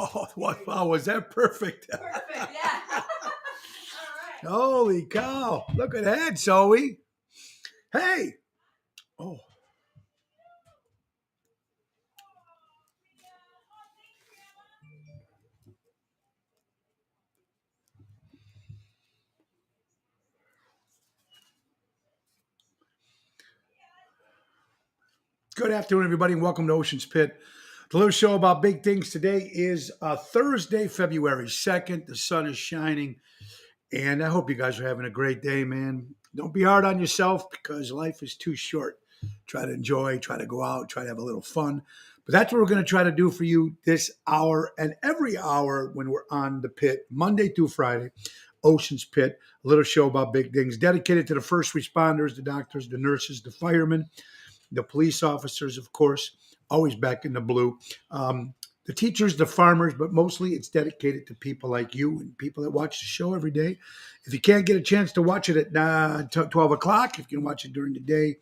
Oh, wow, was that perfect? Perfect, yeah. All right. Holy cow. Look at that, Zoe. Hey. Oh, good afternoon, everybody, and welcome to Ocean's Pit. The little show about big things. Today is Thursday, February 2nd. The sun is shining, and I hope you guys are having a great day, man. Don't be hard on yourself because life is too short. Try to enjoy, try to go out, try to have a little fun. But that's what we're going to try to do for you this hour and every hour when we're on the pit, Monday through Friday. Ocean's Pit, a little show about big things dedicated to the first responders, the doctors, the nurses, the firemen, the police officers, of course, always back in the blue. The teachers, the farmers, but mostly it's dedicated to people like you and people that watch the show every day. If you can't get a chance to watch it at 12 o'clock, if you can watch it during the day,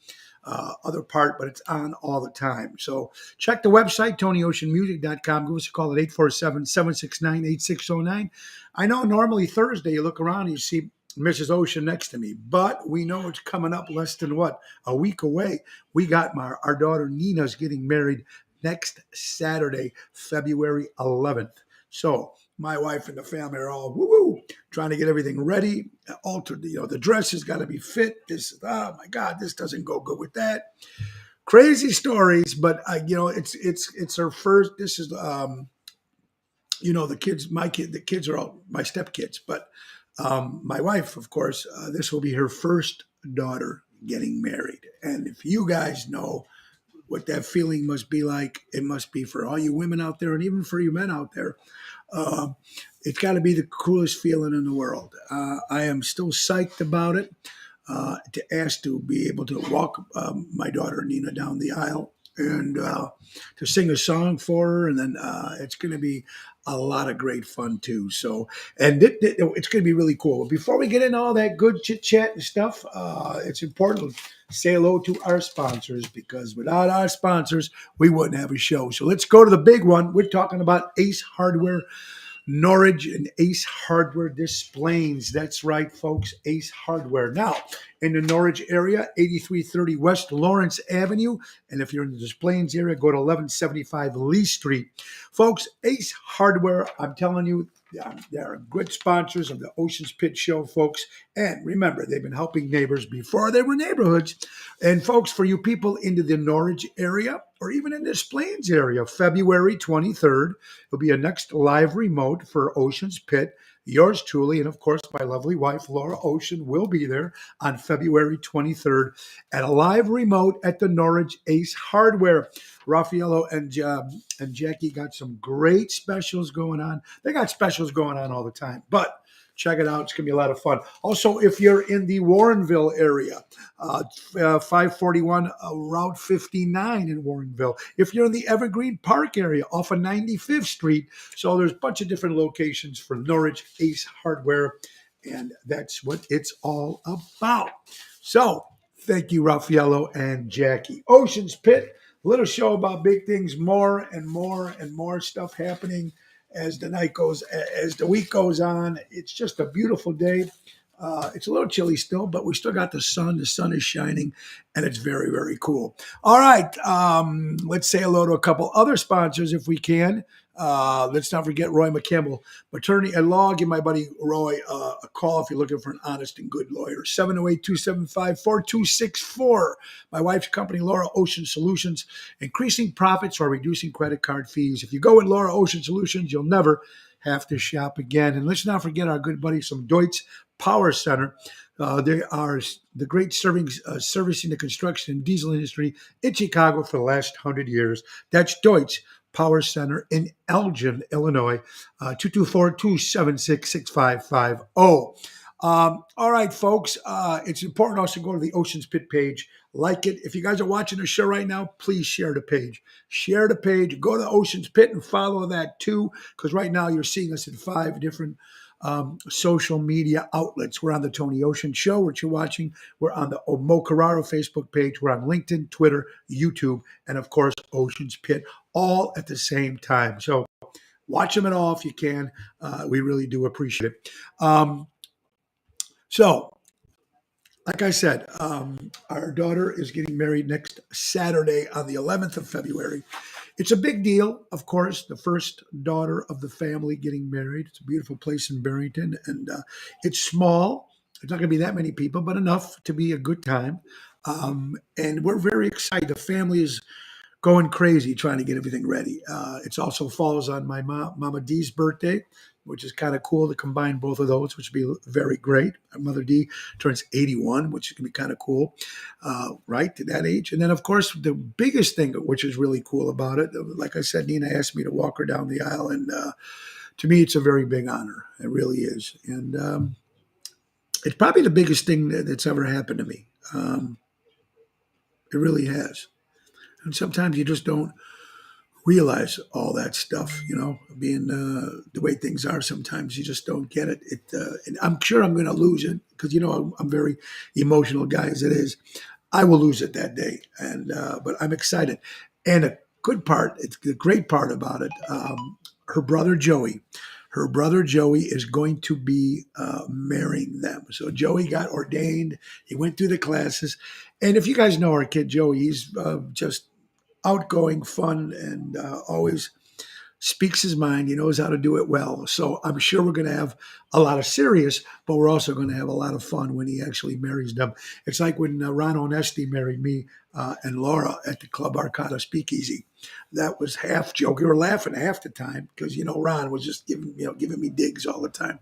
other part, but it's on all the time. So check the website, TonyOceanMusic.com. Give us a call at 847-769-8609. I know normally Thursday you look around and you see Mrs. Ocean next to me, but we know it's coming up less than a week away. We got our daughter Nina's getting married next Saturday, February 11th. So my wife and the family are all woo-woo, trying to get everything ready, altered. The dress has got to be fit. Oh my God, this doesn't go good with that. Crazy stories, but it's her first. This is the kids. The kids are all my stepkids, but my wife, of course, this will be her first daughter getting married, and if you guys know what that feeling must be like, it must be for all you women out there and even for you men out there. Uh, it's got to be the coolest feeling in the world. I am still psyched about it. To ask to be able to walk my daughter Nina down the aisle and to sing a song for her, and then it's going to be a lot of great fun too. So, and it's going to be really cool. Before we get into all that good chit chat and stuff, it's important to say hello to our sponsors because without our sponsors, we wouldn't have a show. So let's go to the big one. We're talking about Ace Hardware Norridge and Ace Hardware Displays. That's right, folks, Ace Hardware. Now, in the Norridge area, 8330 West Lawrence Avenue. And if you're in the Displays area, go to 1175 Lee Street. Folks, Ace Hardware, I'm telling you, they are good sponsors of the Ocean's Pit Show, folks. And remember, they've been helping neighbors before they were neighborhoods. And folks, for you people into the Norridge area or even in the Plains area, February 23rd, it'll be a next live remote for Ocean's Pit. Yours truly, and of course, my lovely wife, Laura Ocean, will be there on February 23rd at a live remote at the Norridge Ace Hardware. Raffaello and Jackie got some great specials going on. They got specials going on all the time, but check it out. It's going to be a lot of fun. Also, if you're in the Warrenville area, 541 Route 59 in Warrenville. If you're in the Evergreen Park area off of 95th Street. So there's a bunch of different locations for Norridge Ace Hardware, and that's what it's all about. So thank you, Raffaello and Jackie. Ocean's Pit, little show about big things, more and more and more stuff happening as the week goes on. It's just a beautiful day. It's a little chilly still, but we still got the sun. The sun is shining, and it's very, very cool. All right, let's say hello to a couple other sponsors if we can. Let's not forget Roy McCampbell, attorney at law. Give my buddy Roy a call if you're looking for an honest and good lawyer. 708-275-4264. My wife's company, Laura Ocean Solutions, increasing profits or reducing credit card fees. If you go with Laura Ocean Solutions, you'll never have to shop again. And let's not forget our good buddies from Deutz Power Center. They are the great servicing the construction and diesel industry in Chicago for the last 100 years. That's Deutz Power Center in Elgin, Illinois, 224-276-6550. All right, folks, it's important also to go to the Ocean's Pit page, like it. If you guys are watching the show right now, please share the page. Share the page. Go to Ocean's Pit and follow that too, because right now you're seeing us in 5 different social media outlets. We're on the Tony Ocean Show, which you're watching. We're on the Mo Carraro Facebook page. We're on LinkedIn, Twitter, YouTube, and of course, Ocean's Pit, all at the same time. So Watch them at all if you can. We really do appreciate it. So, like I said, our daughter is getting married next Saturday on the 11th of February. It's a big deal, of course, the first daughter of the family getting married. It's a beautiful place in Barrington, and it's small. There's not going to be that many people, but enough to be a good time. And we're very excited. The family is going crazy trying to get everything ready. It also falls on my Mama D's birthday, which is kind of cool to combine both of those, which would be very great. My Mother D turns 81, which is going to be kind of cool, right, to that age. And then, of course, the biggest thing, which is really cool about it, like I said, Nina asked me to walk her down the aisle, and to me, it's a very big honor. It really is. And it's probably the biggest thing that's ever happened to me. It really has. And sometimes you just don't realize all that stuff, being the way things are. Sometimes you just don't get it. And I'm sure I'm going to lose it because, I'm very emotional guy as it is. I will lose it that day. And, but I'm excited. And the great part about it, her brother Joey is going to be marrying them. So Joey got ordained. He went through the classes. And if you guys know our kid Joey, he's just outgoing, fun, and always speaks his mind. He knows how to do it well. So I'm sure we're going to have a lot of serious, but we're also going to have a lot of fun when he actually marries them. It's like when Ron Onesti married me and Laura at the Club Arcata Speakeasy. That was half joke. We were laughing half the time because, Ron was just giving me digs all the time.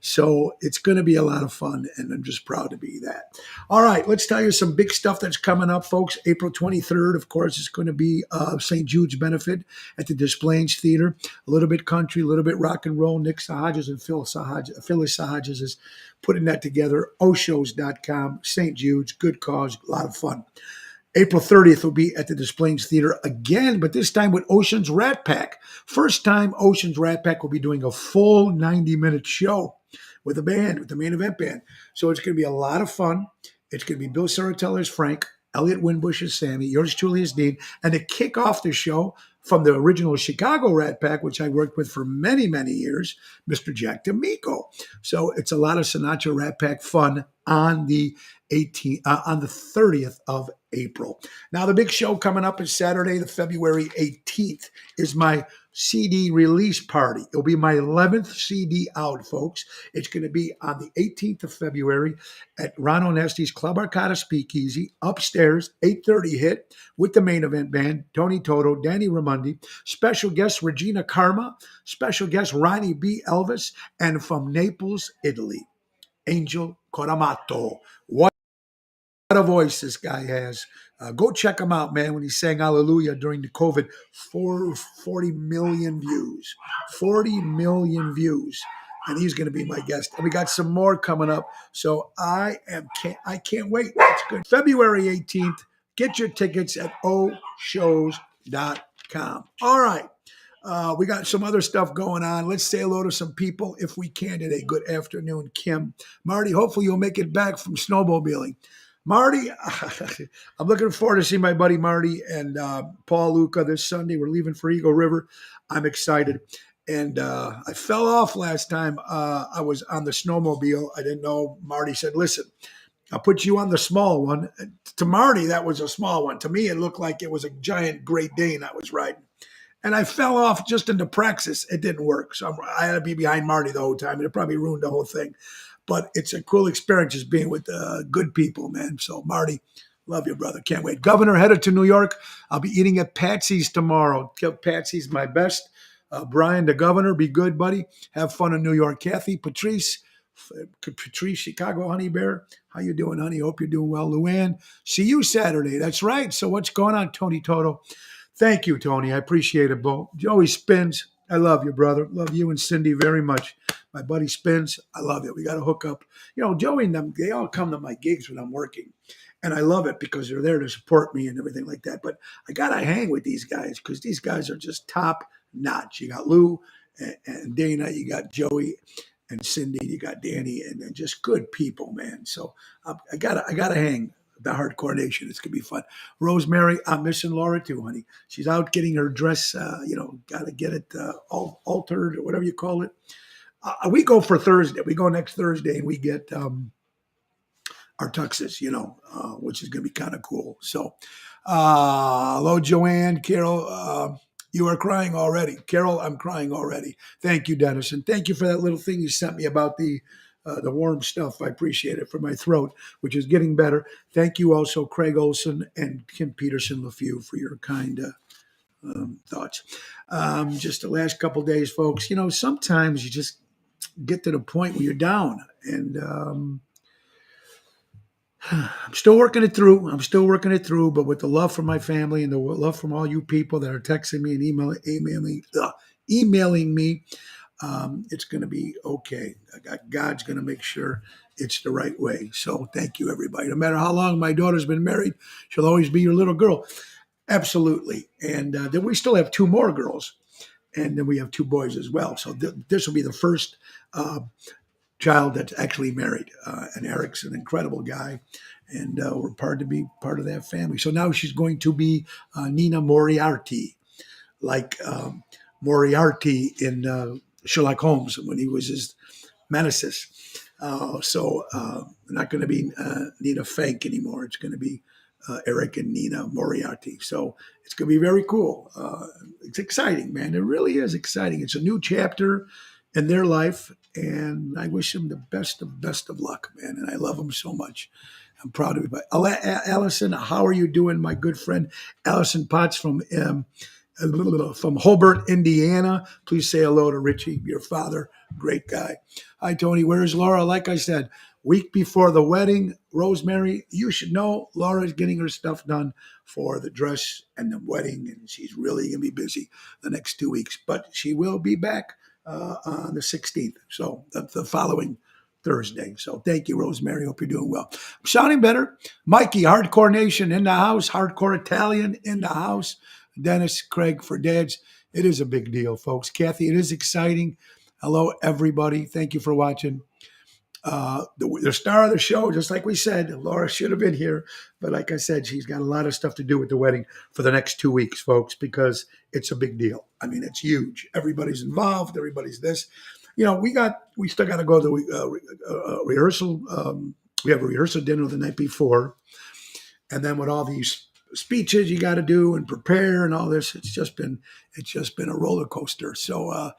So it's going to be a lot of fun, and I'm just proud to be that. All right, let's tell you some big stuff that's coming up, folks. April 23rd, of course, is going to be St. Jude's benefit at the Des Plaines Theater. A little bit country, a little bit rock and roll. Nick Sahajas and Phyllis Sahajas is putting that together. Oshows.com, St. Jude's, good cause, a lot of fun. April 30th will be at the Des Plaines Theater again, but this time with Ocean's Rat Pack. First time Ocean's Rat Pack will be doing a full 90-minute show with a band, with the Main Event Band. So it's going to be a lot of fun. It's going to be Bill Saratelli as Frank, Elliot Winbush as Sammy, yours truly as Dean. And to kick off the show from the original Chicago Rat Pack, which I worked with for many, many years, Mr. Jack D'Amico. So it's a lot of Sinatra Rat Pack fun on the 30th of April. Now, the big show coming up is Saturday, the February 18th, is my CD release party. It'll be my 11th CD out, folks. It's going to be on the 18th of February at Ron Onesti's Club Arcata Speakeasy, upstairs, 8:30 hit, with the Main Event Band, Tony Toto, Danny Ramundi, special guest Regina Karma, special guest Ronnie B. Elvis, and from Naples, Italy, Angel Coramato. What a voice this guy has. Go check him out, man, when he sang Hallelujah during the COVID. 40 million views. 40 million views. And he's going to be my guest. And we got some more coming up. So I can't wait. It's good. February 18th. Get your tickets at oshows.com. All right. We got some other stuff going on. Let's say hello to some people if we can today. Good afternoon, Kim. Marty, hopefully you'll make it back from snowmobiling. Marty, I'm looking forward to seeing my buddy Marty and Paul Luca this Sunday. We're leaving for Eagle River. I'm excited. And I fell off last time I was on the snowmobile. I didn't know. Marty said, listen, I'll put you on the small one. To Marty, that was a small one. To me, it looked like it was a giant Great Dane I was riding. And I fell off just into praxis. It didn't work. So I had to be behind Marty the whole time. And it probably ruined the whole thing. But it's a cool experience just being with good people, man. So, Marty, love you, brother. Can't wait. Governor headed to New York. I'll be eating at Patsy's tomorrow. Patsy's my best. Brian, the governor, be good, buddy. Have fun in New York. Kathy, Patrice, Chicago Honey Bear. How you doing, honey? Hope you're doing well. Luann, see you Saturday. That's right. So what's going on, Tony Toto? Thank you, Tony. I appreciate it, Bo. Joey Spins. I love you, brother. Love you and Cindy very much. My buddy Spins. I love it. We got to hook up. Joey and them, they all come to my gigs when I'm working. And I love it because they're there to support me and everything like that. But I got to hang with these guys because these guys are just top notch. You got Lou and Dana. You got Joey and Cindy. You got Danny and just good people, man. So I gotta hang. the Hardcore Nation. It's going to be fun. Rosemary, I'm missing Laura too, honey. She's out getting her dress, got to get it altered or whatever you call it. We go for Thursday. We go next Thursday and we get our tuxes, which is going to be kind of cool. So, hello, Joanne, Carol. You are crying already. Carol, I'm crying already. Thank you, Dennis. And thank you for that little thing you sent me about the warm stuff. I appreciate it for my throat, which is getting better. Thank you also, Craig Olson and Kim Peterson LaFew, for your kind thoughts. Just the last couple of days, folks, sometimes you just get to the point where you're down. And I'm still working it through. But with the love from my family and the love from all you people that are texting me and emailing me, it's going to be okay. God's going to make sure it's the right way. So thank you, everybody. No matter how long my daughter's been married, she'll always be your little girl. Absolutely. And then we still have two more girls, and then we have two boys as well. So this will be the first child that's actually married. And Eric's an incredible guy, and we're proud to be part of that family. So now she's going to be Nina Moriarty, like Moriarty in Sherlock Holmes when he was his nemesis. So not going to be Nina Fink anymore. It's going to be Eric and Nina Moriarty. So it's going to be very cool. It's exciting, man. It really is exciting. It's a new chapter in their life, and I wish them the best of luck, man. And I love them so much. I'm proud of you. Allison, how are you doing, my good friend? Allison Potts from Hobart, Indiana. Please say hello to Richie, your father. Great guy. Hi, Tony. Where's Laura? Like I said, week before the wedding, Rosemary, you should know Laura's getting her stuff done for the dress and the wedding, and she's really going to be busy the next 2 weeks. But she will be back on the 16th, so the following Thursday. So thank you, Rosemary. Hope you're doing well. I'm sounding better. Mikey, Hardcore Nation in the house. Hardcore Italian in the house. Dennis, Craig for dads. It is a big deal, folks. Kathy, it is exciting. Hello, everybody. Thank you for watching. The star of the show, just like we said, Laura should have been here. But like I said, she's got a lot of stuff to do with the wedding for the next 2 weeks, folks, because it's a big deal. I mean, it's huge. Everybody's involved. Everybody's this. We still got to go to rehearsal. We have a rehearsal dinner the night before. And then with all these speeches you got to do and prepare and all this, it's just been a roller coaster. So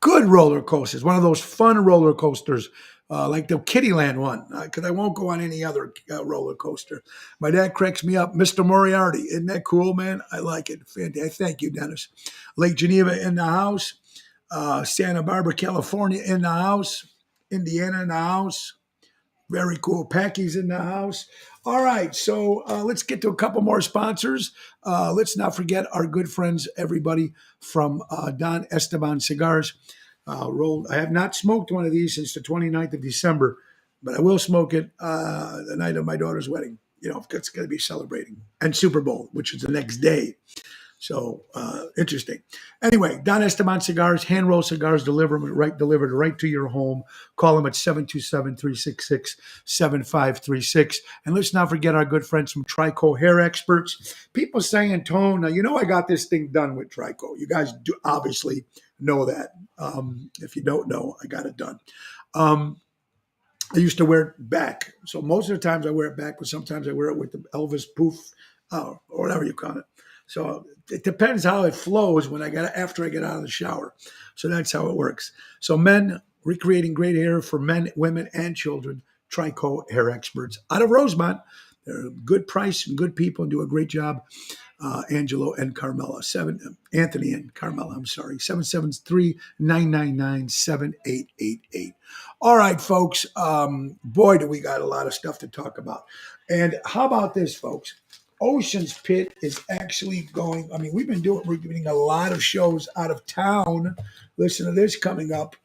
good roller coasters, one of those fun roller coasters, like the Kittyland one, because I won't go on any other roller coaster. My dad cracks me up. Mr. Moriarty, isn't that cool, man? I like it. Fantastic. Thank you, Dennis. Lake Geneva in the house. Santa Barbara, California in the house. Indiana in the house. Very cool. Packy's in the house. All right, so let's get to a couple more sponsors. Let's not forget our good friends, everybody from Don Esteban Cigars. I have not smoked one of these since the 29th of December, but I will smoke it the night of my daughter's wedding. It's going to be celebrating. And Super Bowl, which is the next day. So interesting. Anyway, Don Esteban Cigars, hand-rolled cigars delivered right to your home. Call them at 727-366-7536. And let's not forget our good friends from Trico Hair Experts. People saying, Tone, now I got this thing done with Trico. You guys do obviously know that. If you don't know, I got it done. I used to wear it back. So most of the times I wear it back, but sometimes I wear it with the Elvis poof, or whatever you call it. So it depends how it flows after I get out of the shower. So that's how it works. So men, recreating great hair for men, women, and children. Trico Hair Experts out of Rosemont. They're a good price and good people and do a great job. Angelo and Carmela. Anthony and Carmela, 773-999-7888. All right, folks. Boy, do we got a lot of stuff to talk about. And how about this, folks? Ocean's Pit is actually going. We're getting a lot of shows out of town. Listen to this coming up.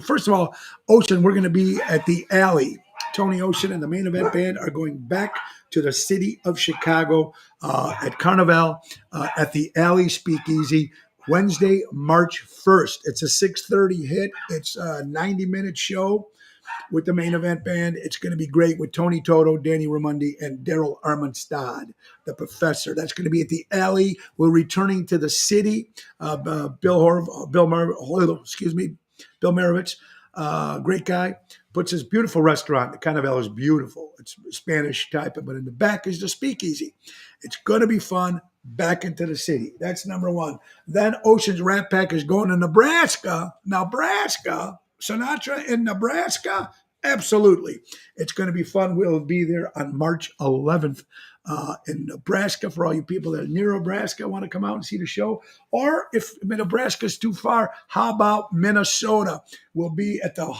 First of all, Ocean, we're going to be at the Alley. Tony Ocean and the Main Event Band are going back to the city of Chicago at Carnival at the Alley Speakeasy Wednesday, March 1st. It's a 6:30 hit. It's a 90-minute show. with the main event band. It's going to be great with Tony Toto, Danny Ramundi, and Daryl Armanstad, the professor. That's going to be at the Alley. We're returning to the city. Bill Marovitz, great guy, puts his beautiful restaurant. The Carnival is beautiful. It's Spanish type, but in the back is the speakeasy. It's going to be fun. Back into the city. That's number one. Then Ocean's Rat Pack is going to Nebraska. Nebraska. Sinatra in Nebraska? Absolutely. It's going to be fun. We'll be there on March 11th in Nebraska for all you people that are near Nebraska want to come out and see the show. Or if Nebraska's too far, how about Minnesota? We'll be at the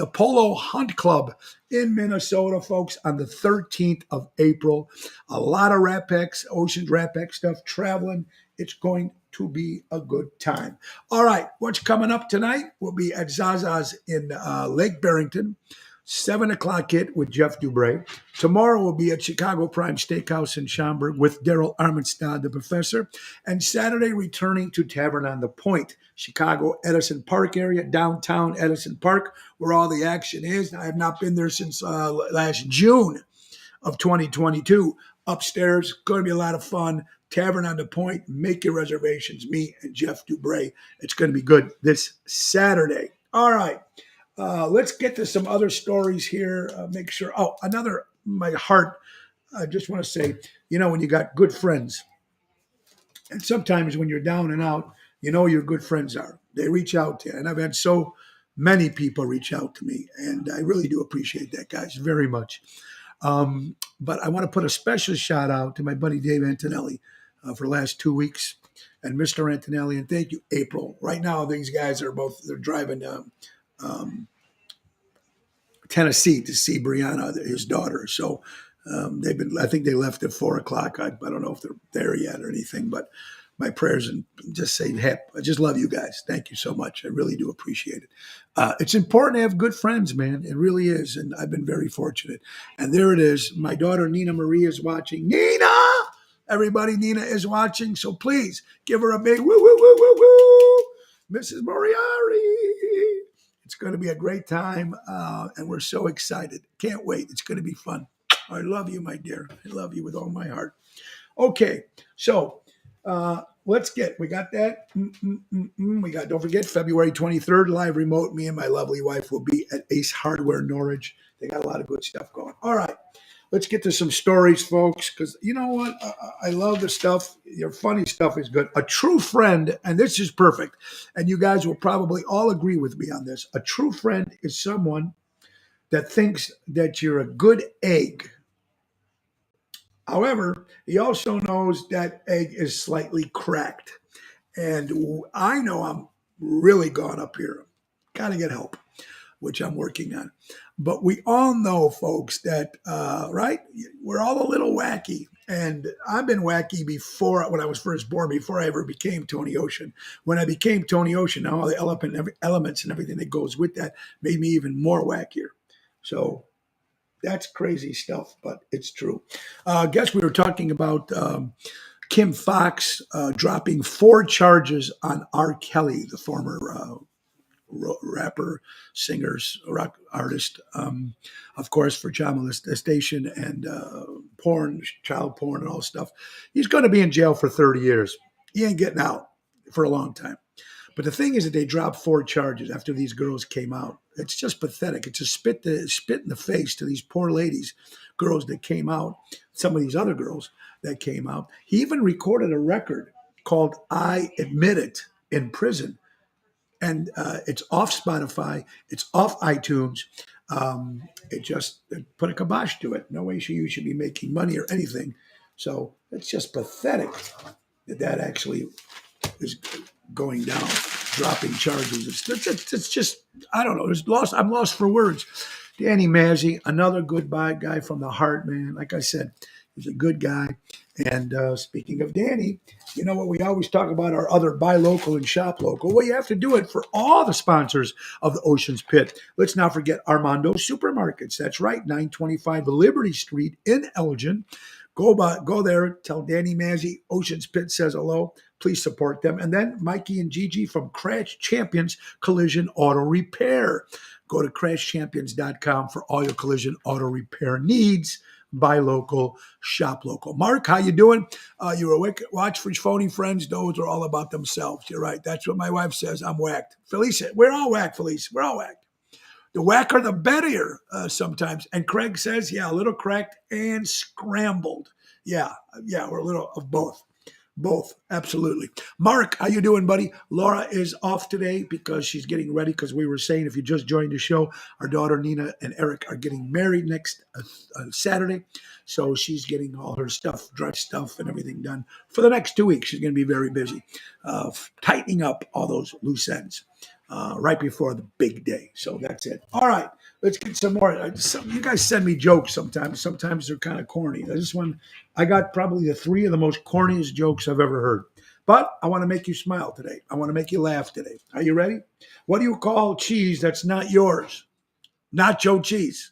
Polo Hunt Club in Minnesota, folks, on the 13th of April. A lot of Rat Packs, Ocean's Rat Pack stuff, traveling. It's going to be a good time. All right, what's coming up tonight? We'll be at Zaza's in Lake Barrington, 7 o'clock hit with Jeff Dubray. Tomorrow we'll be at Chicago Prime Steakhouse in Schaumburg with Daryl Armanstad, the professor. And Saturday, returning to Tavern on the Point, Chicago Edison Park area, downtown Edison Park, where all the action is. I have not been there since last June of 2022. Upstairs, going to be a lot of fun. Tavern on the Point, make your reservations. Me and Jeff Dubray. It's going to be good this Saturday. All right. Let's get to some other stories here. Make sure. Oh, my heart. I just want to say, when you got good friends, and sometimes when you're down and out, your good friends are. They reach out to you. And I've had so many people reach out to me. And I really do appreciate that, guys, very much. But I want to put a special shout out to my buddy Dave Antonelli for the last 2 weeks. And Mr. Antonelli, and thank you, April. Right now, these guys they're driving Tennessee to see Brianna, his daughter. So I think they left at 4 o'clock. I don't know if they're there yet or anything, but my prayers and just say, hey, I just love you guys. Thank you so much. I really do appreciate it. It's important to have good friends, man. It really is. And I've been very fortunate. And there it is. My daughter, Nina Marie, is watching. Nina! Everybody, Nina is watching. So please give her a big woo, woo, woo, woo, woo. Mrs. Moriarty. It's going to be a great time. And we're so excited. Can't wait. It's going to be fun. I love you, my dear. I love you with all my heart. Okay. So, we got that. Don't forget, February 23rd, live remote. Me and my lovely wife will be at Ace Hardware Norwich. They got a lot of good stuff going. All right. Let's get to some stories, folks, because you know what? I love the stuff. Your funny stuff is good. A true friend, and this is perfect, and you guys will probably all agree with me on this. A true friend is someone that thinks that you're a good egg. However, he also knows that egg is slightly cracked. And I know I'm really gone up here. Got to get help, which I'm working on. But we all know, folks, that, right? We're all a little wacky. And I've been wacky before, when I was first born, before I ever became Tony Ocean. When I became Tony Ocean, all the elements and everything that goes with that made me even more wackier. So that's crazy stuff, but it's true. Guess we were talking about Kim Fox dropping 4 charges on R. Kelly, the former rapper, singer, rock artist, of course, for child molestation and porn, child porn and all stuff. He's going to be in jail for 30 years. He ain't getting out for a long time. But the thing is that they dropped 4 charges after these girls came out. It's just pathetic. It's a spit in the face to these poor ladies, girls that came out, some of these other girls that came out. He even recorded a record called I Admit It in prison. And it's off Spotify. It's off iTunes. It put a kibosh to it. No way you should be making money or anything. So it's just pathetic that actually is going down, dropping charges. It's just, I don't know. I'm lost for words. Danny Mazzi, another good guy from the heart, man. Like I said, he's a good guy. And speaking of Danny, you know what? We always talk about our other buy local and shop local. Well, you have to do it for all the sponsors of the Ocean's Pit. Let's not forget Armando Supermarkets. That's right, 925 Liberty Street in Elgin. Go there. Tell Danny Mazzi, Ocean's Pit says hello. Please support them. And then Mikey and Gigi from Crash Champions Collision Auto Repair. Go to crashchampions.com for all your collision auto repair needs. Buy local, shop local. Mark, how you doing? You're awake. Watch for phony friends. Those are all about themselves. You're right. That's what my wife says. I'm whacked. Felice, we're all whacked, Felice. We're all whacked. The whacker, the better sometimes. And Craig says, yeah, a little cracked and scrambled. Yeah, we're a little of both. Both, absolutely. Mark, how you doing, buddy? Laura is off today because she's getting ready, because we were saying, if you just joined the show, our daughter Nina and Eric are getting married next Saturday. So she's getting all her stuff, dress stuff and everything done for the next 2 weeks. She's going to be very busy tightening up all those loose ends right before the big day. So that's it. All right, let's get some more. You guys send me jokes sometimes. Sometimes they're kind of corny. This one, I got probably the 3 of the most corniest jokes I've ever heard. But I want to make you smile today. I want to make you laugh today. Are you ready? What do you call cheese that's not yours? Nacho cheese.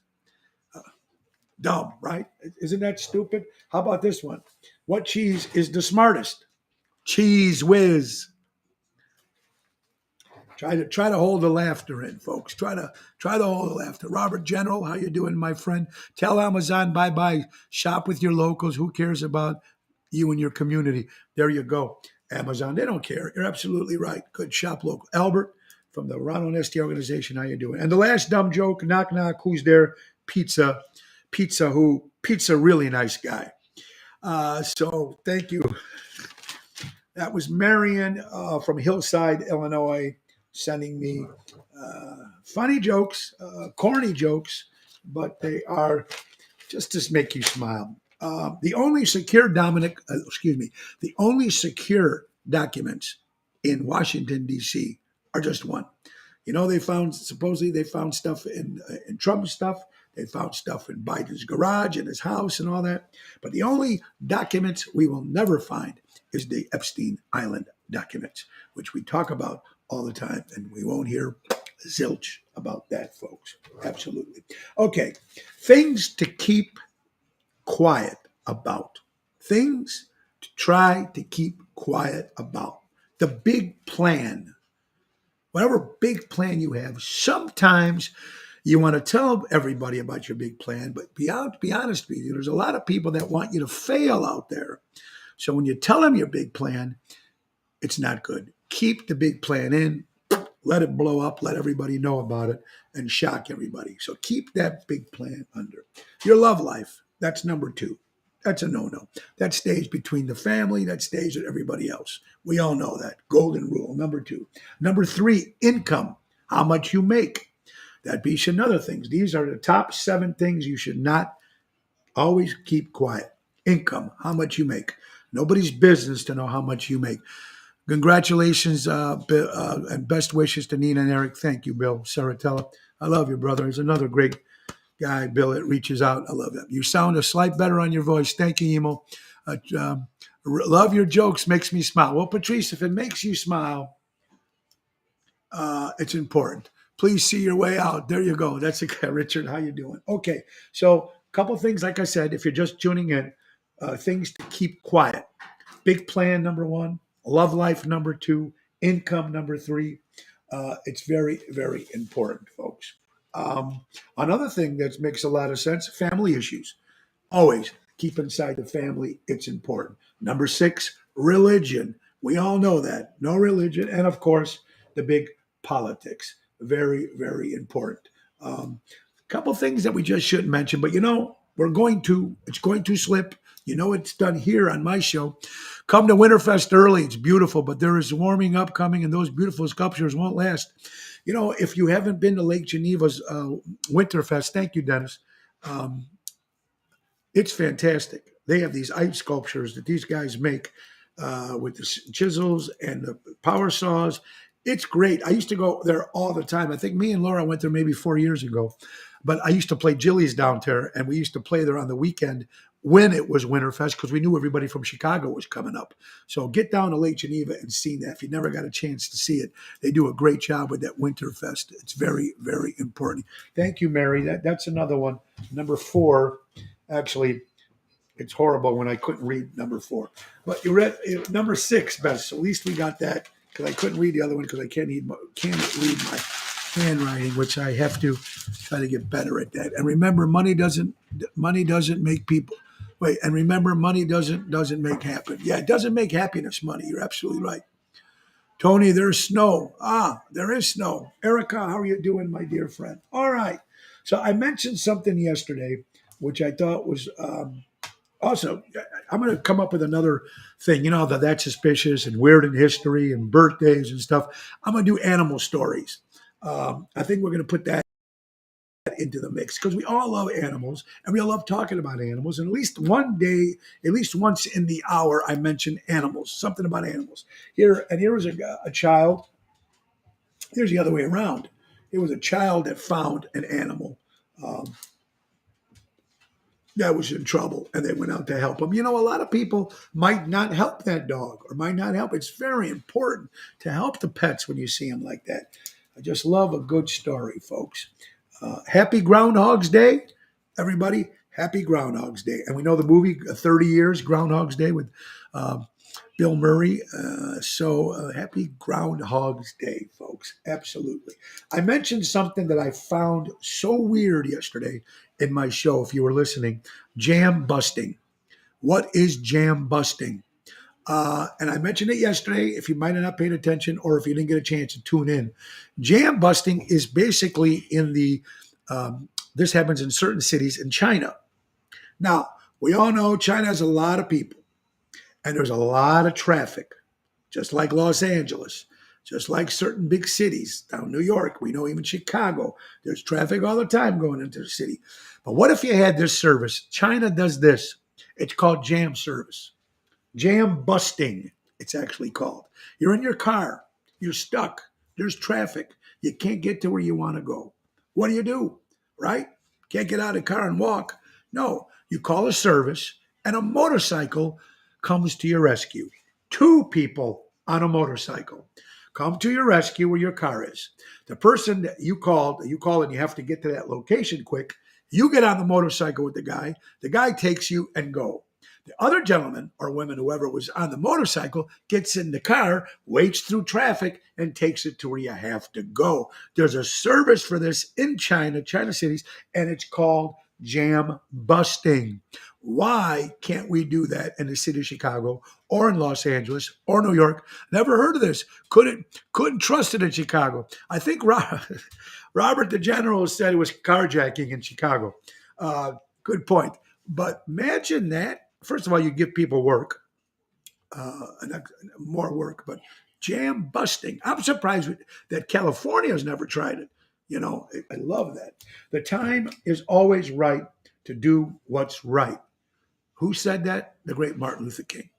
Dumb, right? Isn't that stupid? How about this one? What cheese is the smartest? Cheese whiz. Try to hold the laughter in, folks. Try to hold the laughter. Robert General, how you doing, my friend? Tell Amazon bye-bye. Shop with your locals. Who cares about you and your community? There you go. Amazon, they don't care. You're absolutely right. Good. Shop local. Albert from the Ronald Nesti organization, how you doing? And the last dumb joke, knock, knock, who's there? Pizza, really nice guy. So thank you. That was Marion from Hillside, Illinois, sending me funny jokes, corny jokes, but they are just to make you smile. The only secure documents in Washington, D.C. are just one. You know, supposedly they found stuff in Trump's stuff. They found stuff in Biden's garage, in his house, and all that. But the only documents we will never find is the Epstein Island documents, which we talk about all the time, and we won't hear zilch about that, folks. Absolutely. Okay, things to keep quiet about. Things to try to keep quiet about. The big plan. Whatever big plan you have, sometimes you want to tell everybody about your big plan, but be honest with you, there's a lot of people that want you to fail out there. So when you tell them your big plan, it's not good. Keep the big plan in, let it blow up, let everybody know about it, and shock everybody. So keep that big plan under. Your love life, that's number 2. That's a no-no. That stays between the family, that stays with everybody else. We all know that. Golden rule, number 2. Number 3, income, how much you make. That'd be another thing. These are the top 7 things you should not always keep quiet. Income, how much you make. Nobody's business to know how much you make. Congratulations and best wishes to Nina and Eric. Thank you, Bill Saratella. I love you, brother. He's another great guy, Bill, that reaches out. I love that. You sound a slight better on your voice. Thank you, Emo. Love your jokes. Makes me smile. Well, Patrice, if it makes you smile, it's important. Please see your way out. There you go. That's a guy. Richard, how you doing? Okay, so a couple things, like I said, if you're just tuning in, things to keep quiet. Big plan, number 1. Love life, number 2. Income, number 3. It's very, very important, folks. Another thing that makes a lot of sense, family issues. Always keep inside the family. It's important. Number 6, religion. We all know that. No religion. And of course, the big politics. Very, very important. A couple things that we just shouldn't mention, but it's going to slip. You know, it's done here on my show. Come to Winterfest early. It's beautiful, but there is warming up coming, and those beautiful sculptures won't last. You know, if you haven't been to Lake Geneva's Winterfest, thank you, Dennis. It's fantastic. They have these ice sculptures that these guys make with the chisels and the power saws. It's great. I used to go there all the time. I think me and Laura went there maybe 4 years ago. But I used to play Jilly's down there, and we used to play there on the weekend when it was Winterfest, because we knew everybody from Chicago was coming up. So get down to Lake Geneva and see that. If you never got a chance to see it, they do a great job with that Winterfest. It's very, very important. Thank you, Mary. That's another one. Number 4, actually, It's horrible when I couldn't read number 4. But you read number 6 best. So at least we got that because I couldn't read the other one because I can't read my handwriting, which I have to try to get better at that. And remember, money doesn't make people. Wait, and remember, money doesn't make happen. Yeah, it doesn't make happiness. Money. You're absolutely right. Tony, there's snow. Ah, there is snow. Erica, how are you doing, my dear friend? All right. So I mentioned something yesterday, which I thought was also, I'm going to come up with another thing. You know, that's suspicious and weird in history and birthdays and stuff. I'm going to do animal stories. I think we're going to put that into the mix because we all love animals and we all love talking about animals. And at least one day, at least once in the hour, I mention animals, something about animals. Here was a child. Here's the other way around. It was a child that found an animal um, that was in trouble and they went out to help him. You know, a lot of people might not help that dog or might not help. It's very important to help the pets when you see them like that. I just love a good story, folks. Happy Groundhog's Day, everybody. Happy Groundhog's Day. And we know the movie 30 Years, Groundhog's Day with uh, Bill Murray. So happy Groundhog's Day, folks. Absolutely. I mentioned something that I found so weird yesterday in my show, if you were listening, jam busting. What is jam busting? And I mentioned it yesterday. If you might have not paid attention or if you didn't get a chance to tune in, jam busting is basically this happens in certain cities in China. Now, we all know China has a lot of people and there's a lot of traffic, just like Los Angeles, just like certain big cities down New York. We know even Chicago. There's traffic all the time going into the city. But what if you had this service? China does this. It's called jam service. Jam busting, it's actually called. You're in your car, you're stuck, there's traffic, you can't get to where you want to go. What do? Right? Can't get out of the car and walk. No, you call a service and a motorcycle comes to your rescue. 2 people on a motorcycle come to your rescue where your car is. The person that you call and you have to get to that location quick. You get on the motorcycle with the guy takes you and go. The other gentleman or woman, whoever was on the motorcycle, gets in the car, waits through traffic, and takes it to where you have to go. There's a service for this in China cities, and it's called jam busting. Why can't we do that in the city of Chicago or in Los Angeles or New York? Never heard of this. Couldn't trust it in Chicago. I think Robert the General said it was carjacking in Chicago. Good point. But imagine that. First of all, you give people work, more work, but jam busting. I'm surprised that California has never tried it. You know, I love that. The time is always right to do what's right. Who said that? The great Martin Luther King.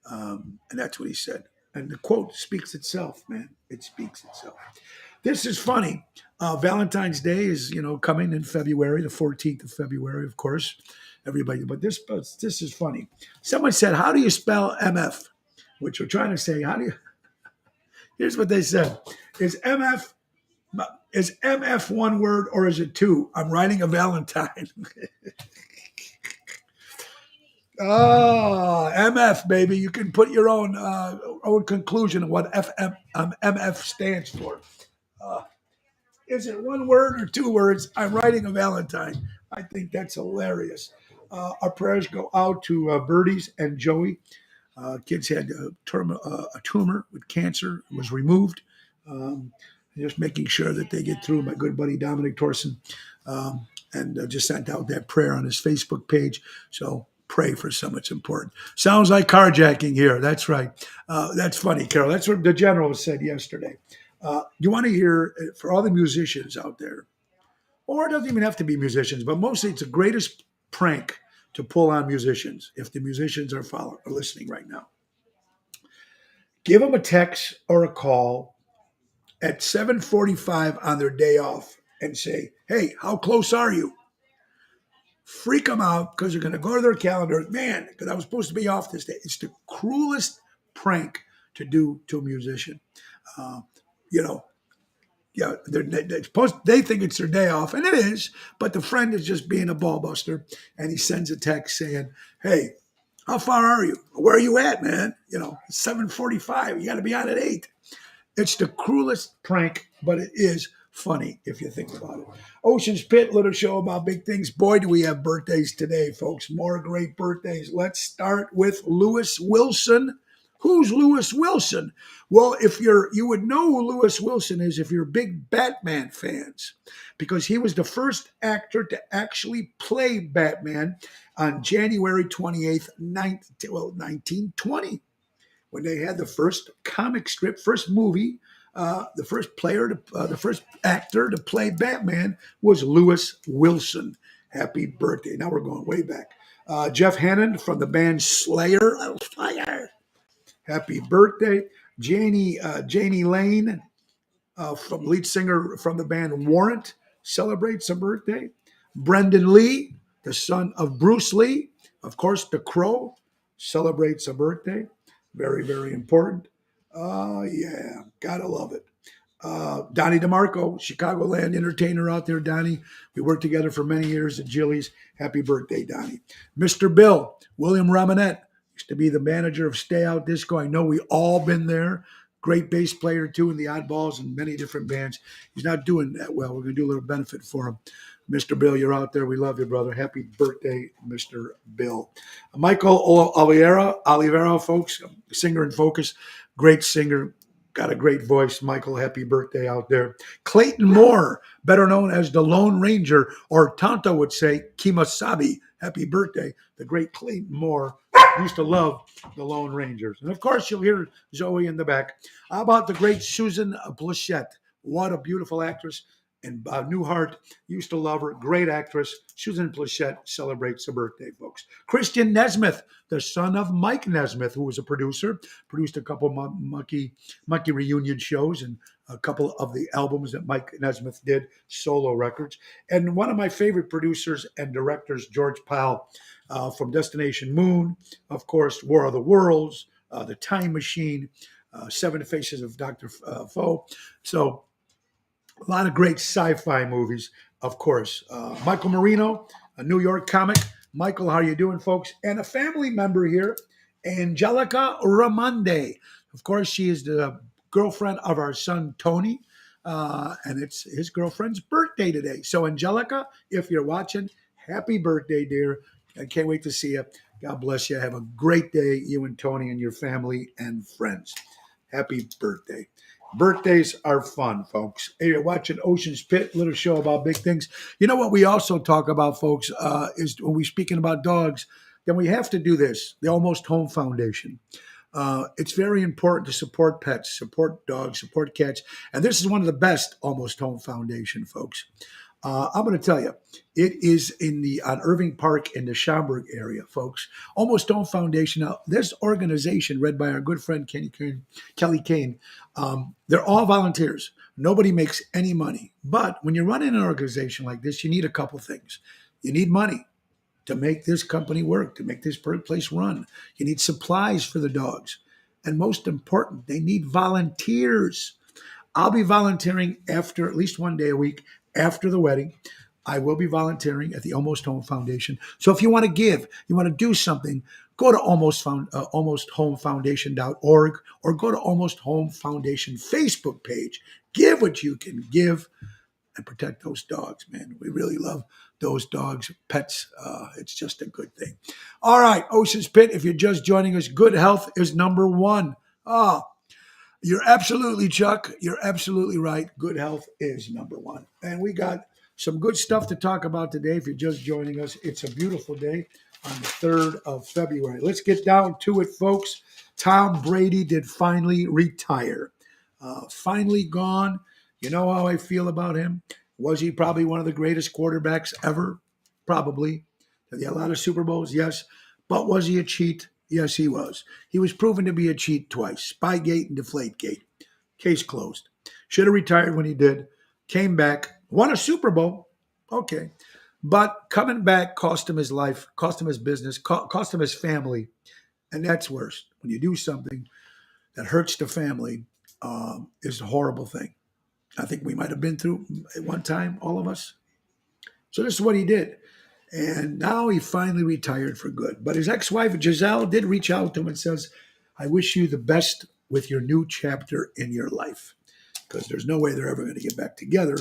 And that's what he said. And the quote speaks itself, man. It speaks itself. This is funny. Valentine's Day is, coming in February, the 14th of February, of course. Everybody, but this is funny. Someone said, "How do you spell MF?" Which we're trying to say, how do you? Here's what they said: Is MF one word or is it 2? I'm writing a Valentine. Oh, MF, baby. You can put your own conclusion of what MF stands for. Uh, is it 1 word or 2 words? I'm writing a Valentine. I think that's hilarious. Our prayers go out to Birdies and Joey. Kids had a tumor with cancer. It was removed. Just making sure that they get through. My good buddy Dominic Torsen and just sent out that prayer on his Facebook page. So pray for someone that's important. Sounds like carjacking here. That's right. That's funny, Carol. That's what the general said yesterday. You want to hear, for all the musicians out there, or it doesn't even have to be musicians, but mostly it's the greatest prank to pull on musicians if the musicians are listening right now. Give them a text or a call at 7:45 on their day off and say, "Hey, how close are you?" Freak them out because they're going to go to their calendar. Man, because I was supposed to be off this day. It's the cruelest prank to do to a musician. Uh, you know, Yeah, they think it's their day off, and it is. But the friend is just being a ball buster, and he sends a text saying, "Hey, how far are you? Where are you at, man? It's 7:45. You got to be on at 8." It's the cruelest prank, but it is funny if you think about it. Ocean's Pit, little show about big things. Boy, do we have birthdays today, folks. More great birthdays. Let's start with Lewis Wilson. Who's Lewis Wilson? Well, you would know who Lewis Wilson is if you're big Batman fans, because he was the first actor to actually play Batman on January 28th, 1920, when they had the first comic strip, first movie. The first actor to play Batman was Lewis Wilson. Happy birthday! Now we're going way back. Jeff Hannon from the band Slayer. Oh, Slayer. Happy birthday, Janie Lane, from lead singer from the band Warrant, celebrates a birthday. Brendan Lee, the son of Bruce Lee, of course, the Crow, celebrates a birthday. Very, very important. Yeah, gotta love it. Donnie DeMarco, Chicagoland entertainer out there, Donnie. We worked together for many years at Jilly's. Happy birthday, Donnie. Mr. Bill, William Romanet, used to be the manager of Stay Out Disco. I know we all been there. Great bass player, too, in the Oddballs and many different bands. He's not doing that well. We're going to do a little benefit for him. Mr. Bill, you're out there. We love you, brother. Happy birthday, Mr. Bill. Michael Oliveira, folks, singer in Focus. Great singer. Got a great voice. Michael, happy birthday out there. Clayton Moore, better known as the Lone Ranger, or Tonto would say, Kimasabi. Happy birthday. The great Clayton Moore used to love the Lone Rangers. And, of course, you'll hear Zoe in the back. How about the great Susan Plachette? What a beautiful actress. And Newhart used to love her. Great actress. Susan Plachette celebrates her birthday, folks. Christian Nesmith, the son of Mike Nesmith, who was a producer, produced a couple of Monkey reunion shows and a couple of the albums that Mike Nesmith did, solo records. And one of my favorite producers and directors, George Powell, from Destination Moon, of course, War of the Worlds, The Time Machine, Seven Faces of Dr. Foe. So, a lot of great sci-fi movies, of course. Michael Marino, a New York comic. Michael, how are you doing, folks? And a family member here, Angelica Ramonde. Of course, she is the girlfriend of our son, Tony, and it's his girlfriend's birthday today. So, Angelica, if you're watching, happy birthday, dear. I can't wait to see you. God bless you. Have a great day, you and Tony and your family and friends. Happy birthday. Birthdays are fun, folks. Hey, you're watching Ocean's Pit, little show about big things. You know what we also talk about, folks, is when we're speaking about dogs, then we have to do this, the Almost Home Foundation. It's very important to support pets, support dogs, support cats. And this is one of the best Almost Home Foundation, folks. I'm going to tell you, it is on Irving Park in the Schaumburg area, folks. Almost Home Foundation. Now, this organization, led by our good friend Kelly Kane, they're all volunteers. Nobody makes any money. But when you're running an organization like this, you need a couple things. You need money to make this company work, to make this place run. You need supplies for the dogs. And most important, they need volunteers. I'll be volunteering after at least one day a week after the wedding. I will be volunteering at the Almost Home Foundation. So if you want to give, you want to do something, go to almosthomefoundation.org or go to Almost Home Foundation Facebook page. Give what you can give and protect those dogs, man. We really love those dogs, pets. It's just a good thing. All right, Ocean's Pit, if you're just joining us, good health is number one. You're absolutely, Chuck. You're absolutely right. Good health is number one. And we got some good stuff to talk about today. If you're just joining us, it's a beautiful day on the 3rd of February. Let's get down to it, folks. Tom Brady did finally retire. Finally gone. You know how I feel about him. Was he probably one of the greatest quarterbacks ever? Probably. Did he have a lot of Super Bowls? Yes. But was he a cheat? Yes, he was. He was proven to be a cheat twice. Spygate and Deflategate. Case closed. Should have retired when he did. Came back. Won a Super Bowl. Okay. But coming back cost him his life, cost him his business, cost him his family. And that's worse. When you do something that hurts the family, is a horrible thing. I think we might have been through at one time, all of us. So this is what he did. And now he finally retired for good. But his ex-wife, Giselle, did reach out to him and says, I wish you the best with your new chapter in your life. Because there's no way they're ever going to get back together.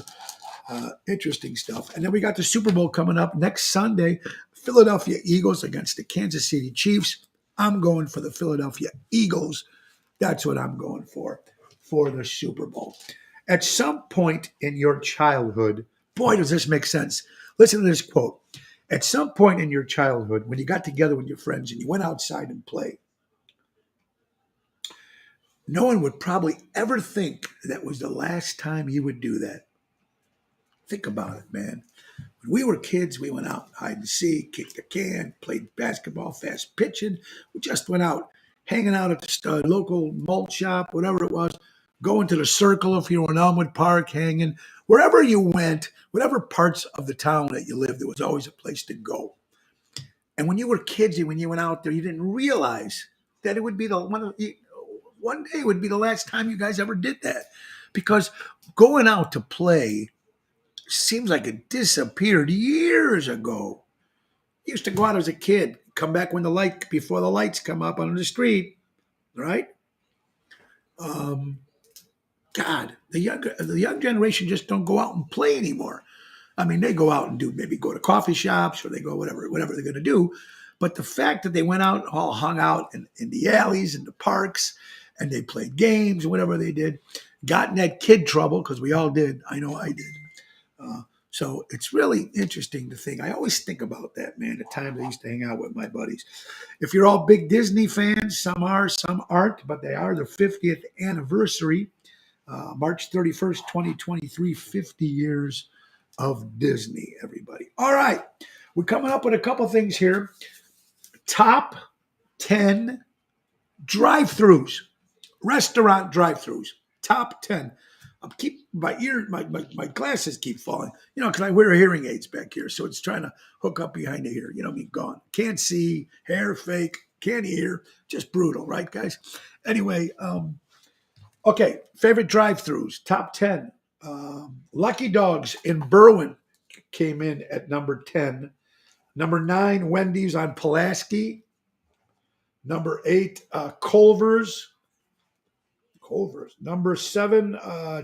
Interesting stuff. And then we got the Super Bowl coming up next Sunday. Philadelphia Eagles against the Kansas City Chiefs. I'm going for the Philadelphia Eagles. That's what I'm going for the Super Bowl. At some point in your childhood, boy, does this make sense. Listen to this quote. At some point in your childhood, when you got together with your friends and you went outside and played, no one would probably ever think that was the last time you would do that. Think about it, man. When we were kids, we went out hide and seek, kicked the can, played basketball, fast pitching. We just went out, hanging out at the local malt shop, whatever it was, going to the circle if you were in Elmwood Park, hanging. Wherever you went, whatever parts of the town that you lived, there was always a place to go. And when you were kids, and when you went out there, you didn't realize that it would be one day would be the last time you guys ever did that. Because going out to play seems like it disappeared years ago. You used to go out as a kid, come back before the lights come up on the street, right? God, the young generation just don't go out and play anymore. I mean, they go out and maybe go to coffee shops or they go whatever they're going to do. But the fact that they went out, all hung out in the alleys and the parks, and they played games, whatever they did, got in that kid trouble, because we all did. I know I did. So it's really interesting to think. I always think about that, man, the times I used to hang out with my buddies. If you're all big Disney fans, some are, some aren't, but they are their 50th anniversary, March 31st, 2023, 50 years of Disney, everybody. All right. We're coming up with a couple things here. Top 10 drive-thrus, restaurant drive-thrus, top 10. I'll keep my glasses keep falling, because I wear hearing aids back here. So it's trying to hook up behind the ear. Me gone. Can't see, hair fake, can't hear. Just brutal, right, guys? Anyway, okay. Favorite drive-thrus, top 10. Lucky Dogs in Berwyn came in at number 10. Number 9, Wendy's on Pulaski. Number 8, Culver's. Number 7,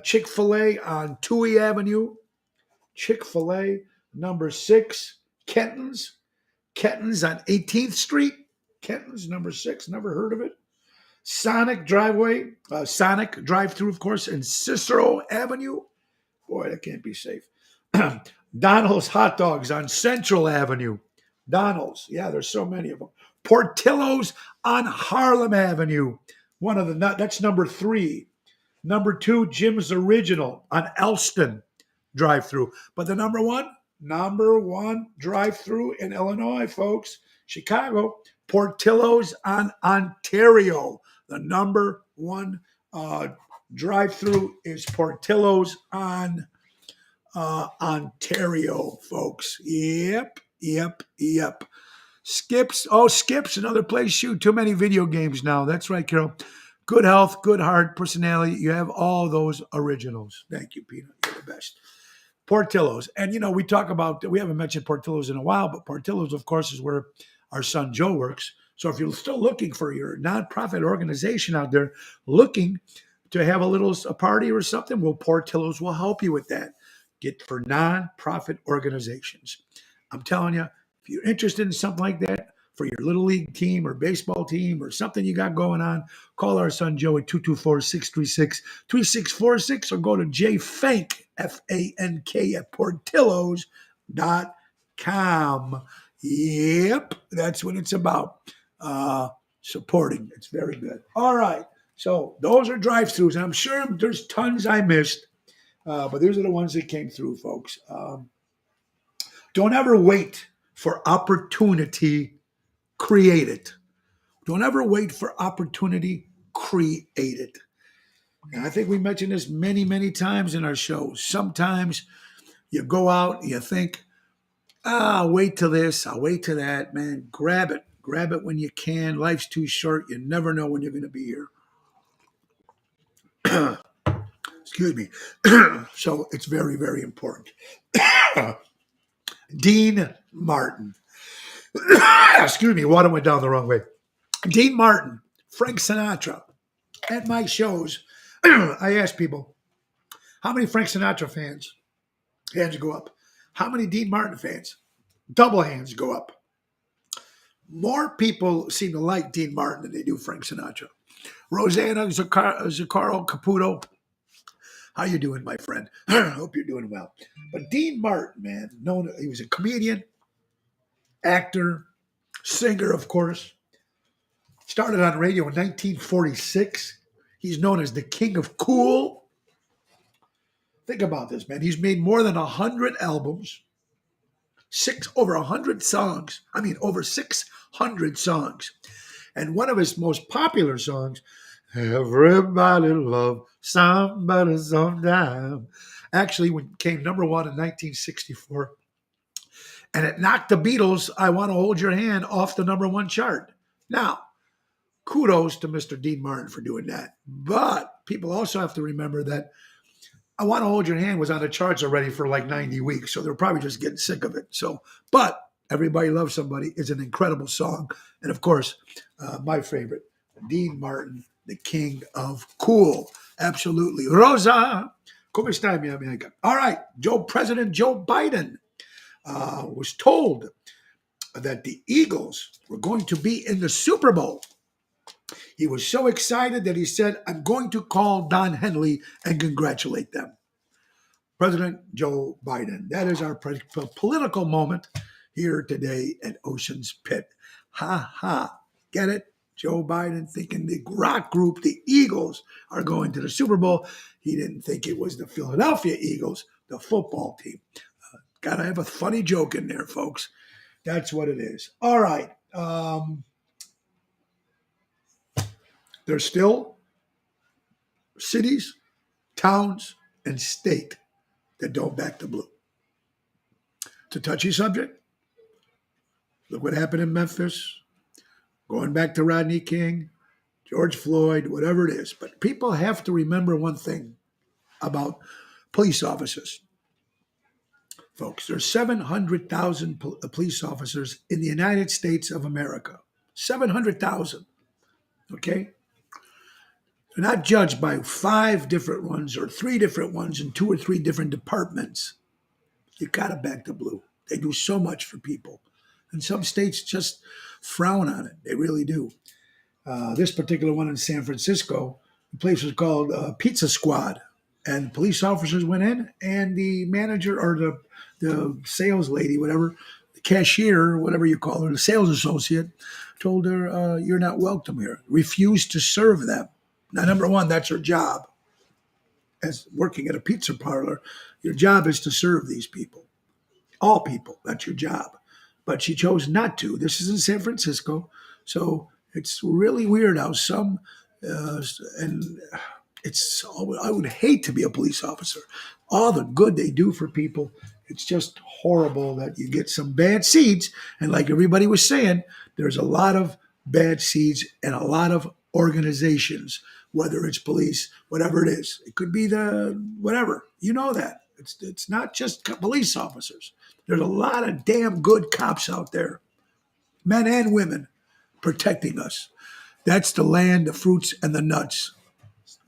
Chick-fil-A on Touhy Avenue. Chick-fil-A. Number 6, Kenton's. Kenton's on 18th Street. Kenton's, number 6. Never heard of it. Sonic drive-through, of course, in Cicero Avenue. Boy, that can't be safe. Donald's Hot Dogs on Central Avenue. Donald's. Yeah, there's so many of them. Portillo's on Harlem Avenue. That's number 3. Number 2, Jim's Original on Elston drive-through. But the number one drive-through in Illinois, folks, Chicago, Portillo's on Ontario. The number 1 drive-through is Portillo's on Ontario, folks. Yep. Skips, another place. Shoot, too many video games now. That's right, Carol. Good health, good heart, personality. You have all those originals. Thank you, Peter. You're the best. Portillo's. And, we haven't mentioned Portillo's in a while, but Portillo's, of course, is where our son Joe works. So if you're still looking for your nonprofit organization out there, looking to have a party or something, well, Portillo's will help you with that. Get for nonprofit organizations. I'm telling you, if you're interested in something like that for your little league team or baseball team or something you got going on, call our son Joe at 224-636-3646 or go to jfank, F-A-N-K, at portillos.com. Yep, that's what it's about. Supporting. It's very good. All right. So those are drive-thrus. And I'm sure there's tons I missed, but these are the ones that came through, folks. Don't ever wait for opportunity. Create it. Don't ever wait for opportunity. Create it. And I think we mentioned this many, many times in our shows. Sometimes you go out and you think, I'll wait till this, I'll wait till that. Man, grab it. Grab it when you can. Life's too short. You never know when you're going to be here. Excuse me. So it's very, very important. Dean Martin. Excuse me, water went down the wrong way. Dean Martin, Frank Sinatra. At my shows, I ask people, how many Frank Sinatra fans? Hands go up. How many Dean Martin fans? Double hands go up. More people seem to like Dean Martin than they do Frank Sinatra. Rosanna Zaccaro Caputo, how you doing, my friend? I hope you're doing well. But Dean Martin, man, he was a comedian, actor, singer, of course. Started on radio in 1946. He's known as the King of Cool. Think about this, man. He's made more than 100 albums, over 100 songs. I mean, over 600 songs. And one of his most popular songs, Everybody Love Somebody Sometime, actually came number one in 1964. And it knocked the Beatles' I Want to Hold Your Hand off the number one chart. Now, kudos to Mr. Dean Martin for doing that. But people also have to remember that I Want to Hold Your Hand was on the charts already for like 90 weeks. So they're probably just getting sick of it. But Everybody Loves Somebody is an incredible song. And of course, my favorite, Dean Martin, the King of Cool. Absolutely. Rosa, come stai, mia amica? All right. President Joe Biden was told that the Eagles were going to be in the Super Bowl. He was so excited that he said, I'm going to call Don Henley and congratulate them. President Joe Biden. That is our political moment here today at Ocean's Pit. Ha ha. Get it? Joe Biden thinking the rock group, the Eagles, are going to the Super Bowl. He didn't think it was the Philadelphia Eagles, the football team. Got to have a funny joke in there, folks. That's what it is. All right. There's still cities, towns, and state that don't back the blue. It's a touchy subject. Look what happened in Memphis, going back to Rodney King, George Floyd, whatever it is. But people have to remember one thing about police officers. Folks, there's 700,000 police officers in the United States of America. 700,000. Okay? They're not judged by 5 different ones or 3 different ones in 2 or 3 different departments. You got to back the blue. They do so much for people. And some states just frown on it. They really do. This particular one in San Francisco, the place was called Pizza Squad. And police officers went in, and the manager or the sales lady, whatever, the cashier, whatever you call her, the sales associate, told her, you're not welcome here. Refused to serve them. Now, number one, that's her job. As working at a pizza parlor, your job is to serve these people. All people, that's your job. But she chose not to. This is in San Francisco, so it's really weird how some, and I would hate to be a police officer. All the good they do for people, it's just horrible that you get some bad seeds. And like everybody was saying, there's a lot of bad seeds and a lot of organizations, whether it's police, whatever it is. It could be the whatever. You know that. It's not just police officers. There's a lot of damn good cops out there, men and women, protecting us. That's the land, the fruits, and the nuts.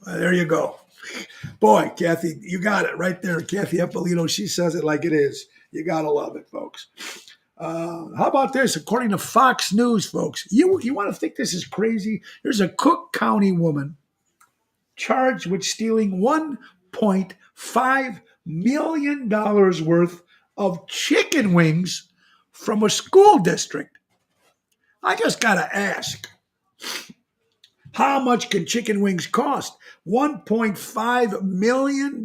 There you go. Boy, Kathy, you got it right there. Kathy Eppolito, she says it like it is. You got to love it, folks. How about this? According to Fox News, folks, you want to think this is crazy? There's a Cook County woman charged with stealing $1.5 million worth of chicken wings from a school district. I just got to ask, how much can chicken wings cost? $1.5 million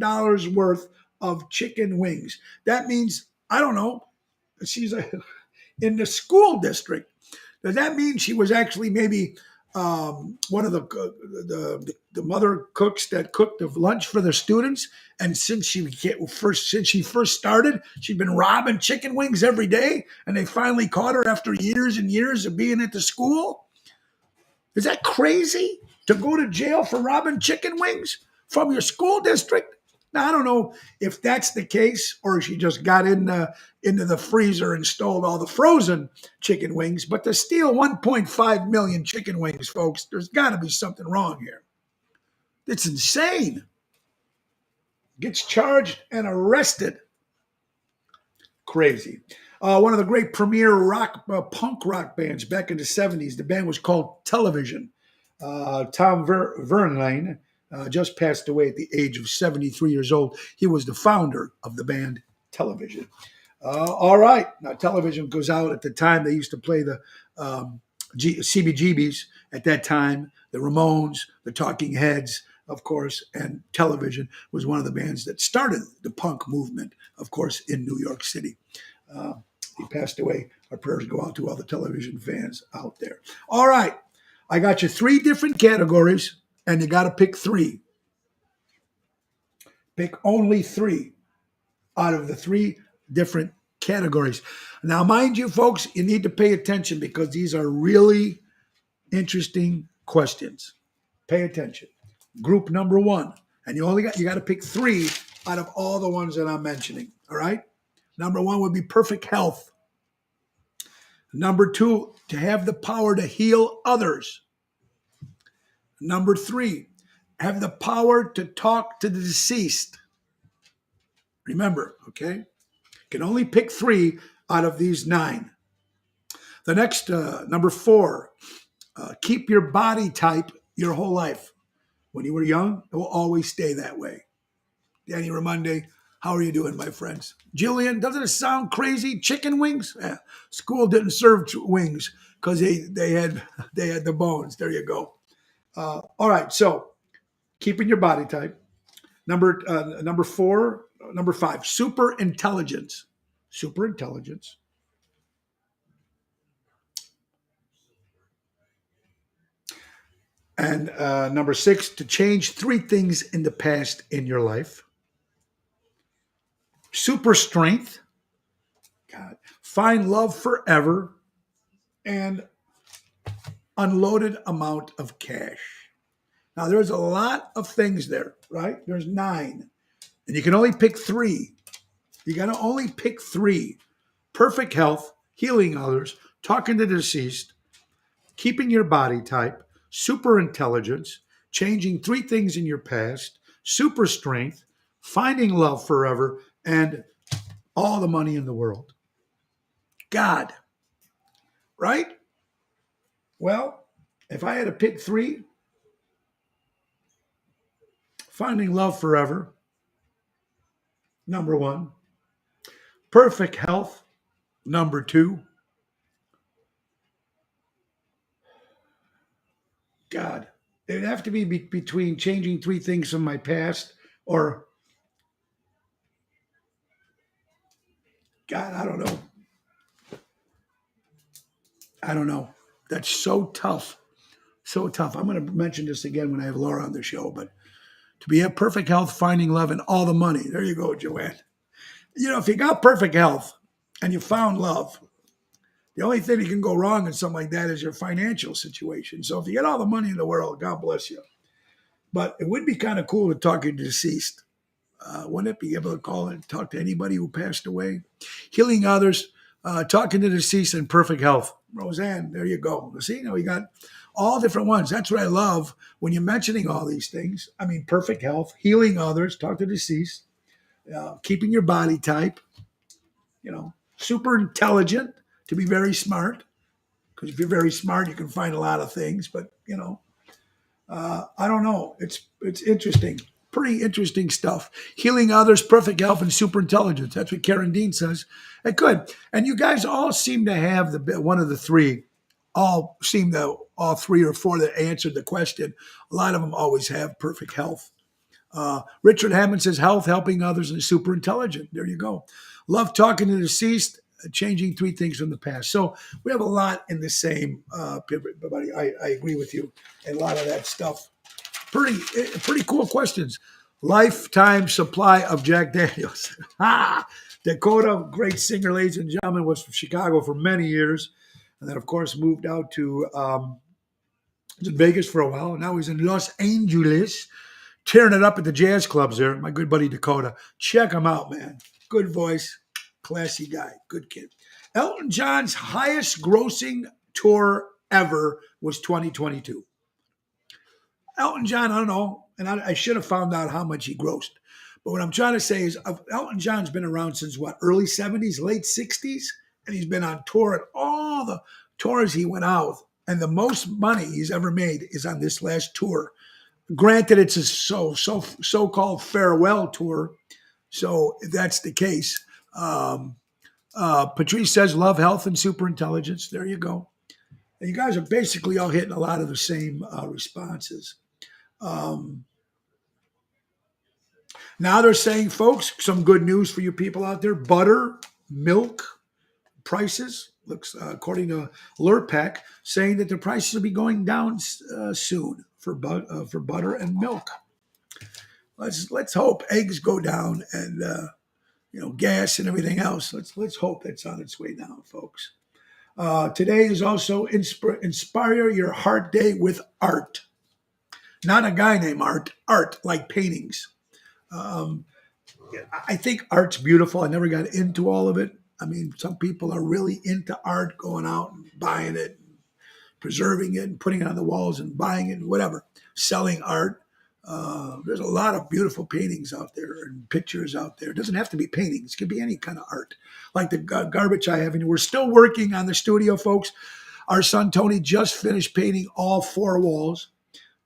worth of chicken wings. That means, I don't know, she's in the school district. Does that mean she was actually maybe one of the mother cooks that cooked the lunch for the students? And since she first started, she'd been robbing chicken wings every day, and they finally caught her after years and years of being at the school? Is that crazy to go to jail for robbing chicken wings from your school district. Now, I don't know if that's the case or she just got into the freezer and stole all the frozen chicken wings. But to steal 1.5 million chicken wings, folks, there's got to be something wrong here. It's insane. Gets charged and arrested. Crazy. One of the great premier punk rock bands back in the 70s, the band was called Television. Tom Verlaine just passed away at the age of 73 years old. He was the founder of the band Television. All right. Now, Television goes out at the time. They used to play the CBGBs at that time, the Ramones, the Talking Heads, of course, and Television was one of the bands that started the punk movement, of course, in New York City. He passed away. Our prayers go out to all the Television fans out there. All right. I got you 3 different categories, and you got to pick 3. Pick only 3 out of the 3 different categories. Now, mind you, folks, you need to pay attention because these are really interesting questions. Pay attention. Group number 1, and you got to pick 3 out of all the ones that I'm mentioning. All right. Number 1 would be perfect health. Number 2, to have the power to heal others. Number 3, have the power to talk to the deceased. Remember, okay? You can only pick 3 out of these 9. The next, number 4, keep your body type your whole life. When you were young, it will always stay that way. Danny Raimondi, how are you doing, my friends? Jillian, doesn't it sound crazy? Chicken wings? Yeah. School didn't serve wings because they had the bones. There you go. All right, so keeping your body type. Number 5, super intelligence. Super intelligence. And number 6, to change 3 things in the past in your life. Super strength. God. Find love forever. And unloaded amount of cash. Now, there's a lot of things there, right? There's 9. And you can only pick 3. You got to only pick 3. Perfect health, healing others, talking to the deceased, keeping your body type, super intelligence, changing 3 things in your past, super strength, finding love forever, and all the money in the world. God, right? Well, if I had to pick 3, finding love forever, number 1. Perfect health, number 2. God, it'd have to be between changing 3 things from my past or, God, I don't know. I don't know. That's so tough. So tough. I'm going to mention this again when I have Laura on the show, but to be at perfect health, finding love, and all the money. There you go, Joanne. You know, if you got perfect health and you found love, the only thing that can go wrong in something like that is your financial situation. So if you get all the money in the world, God bless you. But it would be kind of cool to talk to the deceased. Wouldn't it be able to call and talk to anybody who passed away? Healing others, talking to the deceased, and perfect health. Roseanne, there you go. See, now we got all different ones. That's what I love when you're mentioning all these things. I mean, perfect health, healing others, talk to the deceased, keeping your body type, super intelligent, to be very smart. Because if you're very smart, you can find a lot of things. But, I don't know. It's interesting. Pretty interesting stuff. Healing others, perfect health, and super intelligence. That's what Karen Dean says. It could. And you guys all seem to have one of the 3. All 3 or 4 that answered the question. A lot of them always have perfect health. Richard Hammond says health, helping others, and super intelligent. There you go. Love talking to the deceased, changing 3 things from the past. So we have a lot in the same, buddy. I agree with you. And a lot of that stuff. Pretty cool questions. Lifetime supply of Jack Daniels. Dakota, great singer, ladies and gentlemen, was from Chicago for many years. And then, of course, moved out to Vegas for a while. Now he's in Los Angeles. tearing it up at the jazz clubs there. My good buddy Dakota. Check him out, man. Good voice, classy guy, good kid. Elton John's highest grossing tour ever was 2022. Elton John, I don't know, and I should have found out how much he grossed. But what I'm trying to say is Elton John's been around since what, early 70s, late 60s? And he's been on tour at all the tours he went out. And the most money he's ever made is on this last tour. Granted, it's a so-called farewell tour. So if that's the case, Patrice says love, health, and super intelligence. There you go. And you guys are basically all hitting a lot of the same responses. Now they're saying, folks, some good news for you people out there. Butter, milk prices, looks according to Lurpak, saying that the prices will be going down soon for butter and milk. Let's hope eggs go down and gas and everything else. Let's hope that's on its way down, folks. Today is also Inspire Your Heart Day with art. Not a guy named Art. Art, like paintings. I think art's beautiful. I never got into all of it. I mean, some people are really into art, going out and buying it, and preserving it, and putting it on the walls and buying it and whatever, selling art. There's a lot of beautiful paintings out there and pictures out there. It doesn't have to be paintings. It could be any kind of art. Like the garbage I have in here. We're still working on the studio, folks. Our son Tony just finished painting all 4 walls.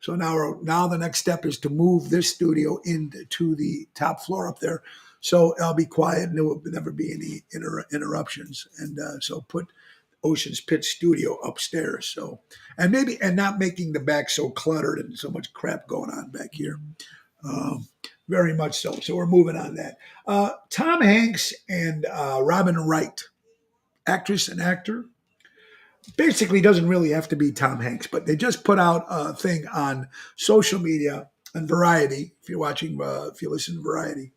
So now the next step is to move this studio into the top floor up there. So I'll be quiet and there will never be any interruptions. And so put Ocean's Pitch Studio upstairs. So and not making the back so cluttered and so much crap going on back here. Very much so. So we're moving on that. Tom Hanks and Robin Wright, actress and actor. Basically doesn't really have to be Tom Hanks, but they just put out a thing on social media and Variety. If you're watching, if you listen to Variety,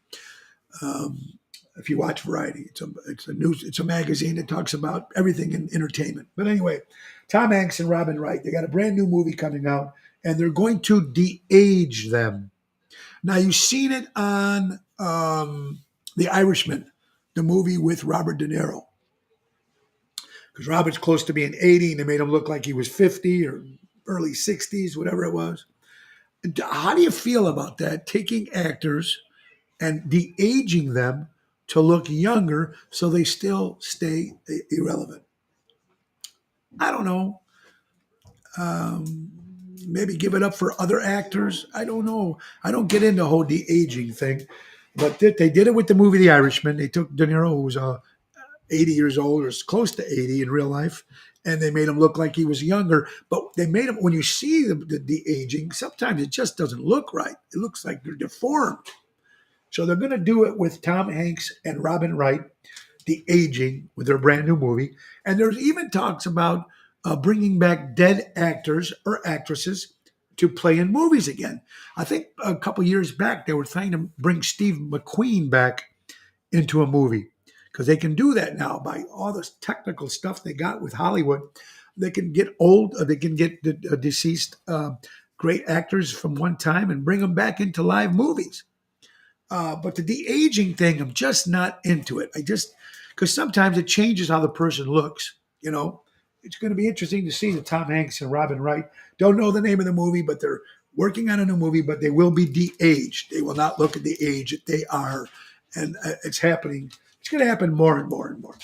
if you watch Variety, it's a magazine that talks about everything in entertainment. But anyway, Tom Hanks and Robin Wright, they got a brand new movie coming out, and they're going to de-age them. Now you've seen it on The Irishman, the movie with Robert De Niro. Because Robert's close to being 80 and they made him look like he was 50 or early 60s, whatever it was. How do you feel about that? Taking actors and de-aging them to look younger so they still stay irrelevant. I don't know. Maybe give it up for other actors. I don't know. I don't get into the whole de-aging thing. But they did it with the movie The Irishman. They took De Niro, who was 80 years old or close to 80 in real life, and they made him look like he was younger. But they made him, when you see the aging, sometimes it just doesn't look right. It looks like they're deformed. So they're going to do it with Tom Hanks and Robin Wright, the aging, with their brand new movie. And there's even talks about bringing back dead actors or actresses to play in movies again. I think a couple years back, they were trying to bring Steve McQueen back into a movie. Because they can do that now by all this technical stuff they got with Hollywood. They can get they can get the deceased great actors from one time and bring them back into live movies. But the de-aging thing, I'm just not into it. Because sometimes it changes how the person looks. It's going to be interesting to see the Tom Hanks and Robin Wright. Don't know the name of the movie, but they're working on a new movie, but they will be de-aged. They will not look at the age that they are. And it's happening. It's going to happen more and more and more.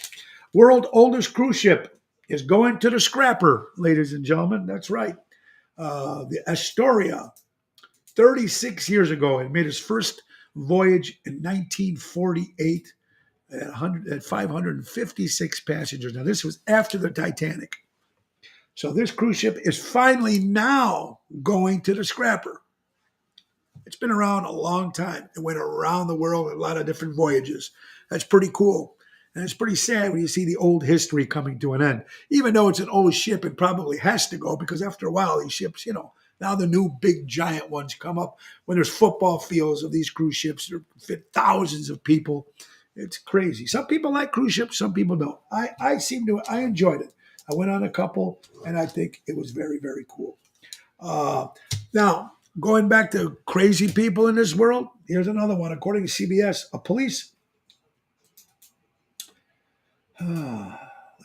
World oldest cruise ship is going to the scrapper, ladies and gentlemen. That's right. The Astoria, 36 years ago, it made its first voyage in 1948 at 556 passengers. Now, this was after the Titanic. So this cruise ship is finally now going to the scrapper. It's been around a long time. It went around the world in a lot of different voyages. That's pretty cool. And it's pretty sad when you see the old history coming to an end. Even though it's an old ship, it probably has to go because after a while, these ships, now the new big giant ones come up when there's football fields of these cruise ships that fit thousands of people. It's crazy. Some people like cruise ships, some people don't. I enjoyed it. I went on a couple and I think it was very, very cool. Now, Going back to crazy people in this world, here's another one. According to CBS,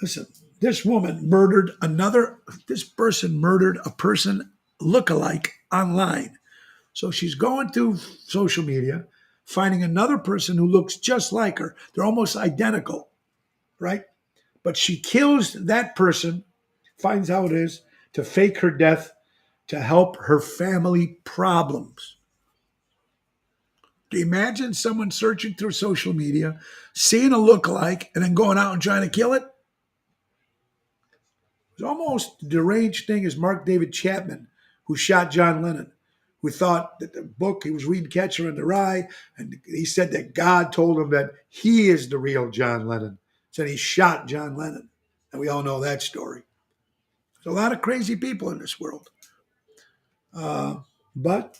listen, this person murdered a person look-alike online. So she's going through social media, finding another person who looks just like her. They're almost identical, right? But she kills that person, finds how it is to fake her death to help her family problems. Do you imagine someone searching through social media, seeing a lookalike, and then going out and trying to kill it? It's almost deranged thing as Mark David Chapman, who shot John Lennon, who thought that the book he was reading Catcher in the Rye, and he said that God told him that he is the real John Lennon. So he shot John Lennon. And we all know that story. There's a lot of crazy people in this world. But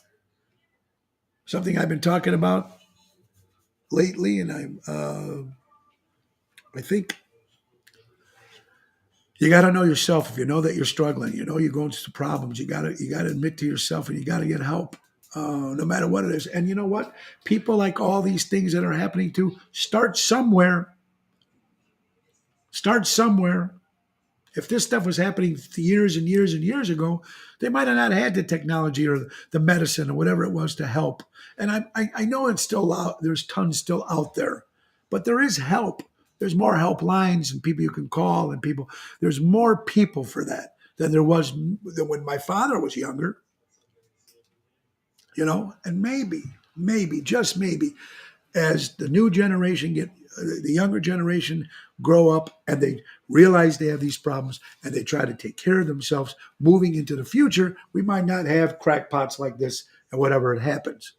something I've been talking about lately, and I think you got to know yourself. If you know that you're struggling, you know you're going through problems. You got to admit to yourself, and you got to get help, no matter what it is. And you know what? People like all these things that are happening to start somewhere. Start somewhere. If this stuff was happening years and years and years ago, they might have not had the technology or the medicine or whatever it was to help. And I know it's still out. There's tons still out there, but there is help. There's more helplines and people you can call and people. There's more people for that than there was than when my father was younger. And maybe, just maybe, as the new generation the younger generation grow up and they realize they have these problems and they try to take care of themselves moving into the future, we might not have crackpots like this and whatever it happens.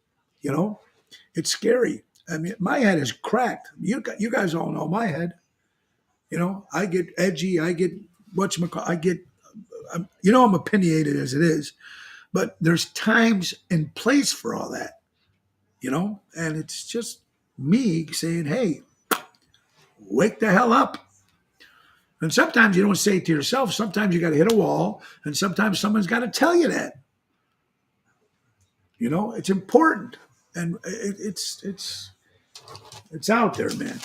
It's scary. I mean, my head is cracked. You guys all know my head. I get edgy. I get I'm opinionated as it is, but there's times and place for all that, and it's just me saying, hey, wake the hell up. And sometimes you don't say it to yourself. Sometimes you got to hit a wall, and sometimes someone's got to tell you that. It's important, and it's out there, man.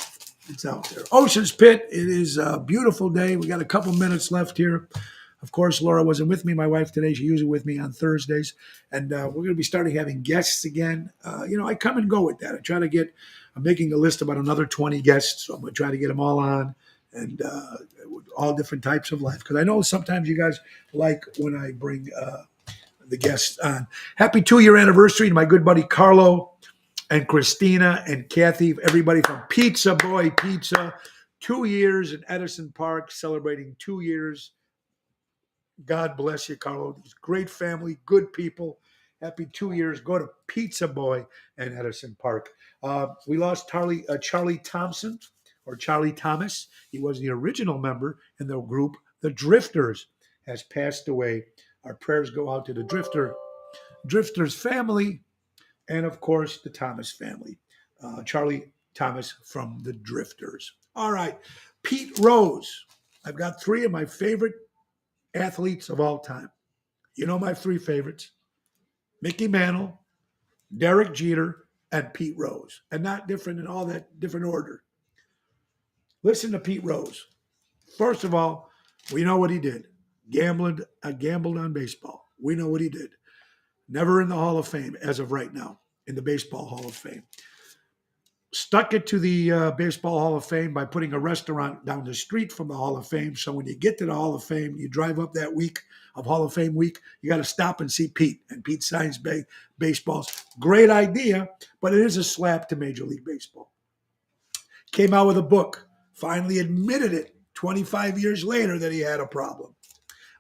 It's out there. Ocean's Pit. It is a beautiful day. We got a couple minutes left here. Of course, Laura wasn't with me, my wife, today. She's usually with me on Thursdays. And we're going to be starting having guests again. I come and go with that. I'm making a list about another 20 guests. So I'm going to try to get them all on and all different types of life. Because I know sometimes you guys like when I bring the guests on. Happy 2-year anniversary to my good buddy Carlo and Christina and Kathy, everybody from Pizza Boy Pizza. 2 years in Edison Park, celebrating 2 years. God bless you, Carlo. Great family, good people. Happy 2 years. Go to Pizza Boy in Edison Park. We lost Charlie Thompson, or Charlie Thomas. He was the original member in the group. The Drifters has passed away. Our prayers go out to the Drifters family, and of course the Thomas family. Charlie Thomas from the Drifters. All right, Pete Rose. I've got 3 of my favorite athletes of all time. You know my 3 favorites: Mickey Mantle, Derek Jeter, and Pete Rose. And not different in all that different order. Listen to Pete Rose. First of all, we know what he did. Gambled on baseball. We know what he did. Never in the Hall of Fame as of right now, in the Baseball Hall of Fame. Stuck it to the Baseball Hall of Fame by putting a restaurant down the street from the Hall of Fame. So when you get to the Hall of Fame, you drive up that week of Hall of Fame week, you got to stop and see Pete. And Pete signs baseballs. Great idea, but it is a slap to Major League Baseball. Came out with a book, finally admitted it 25 years later that he had a problem.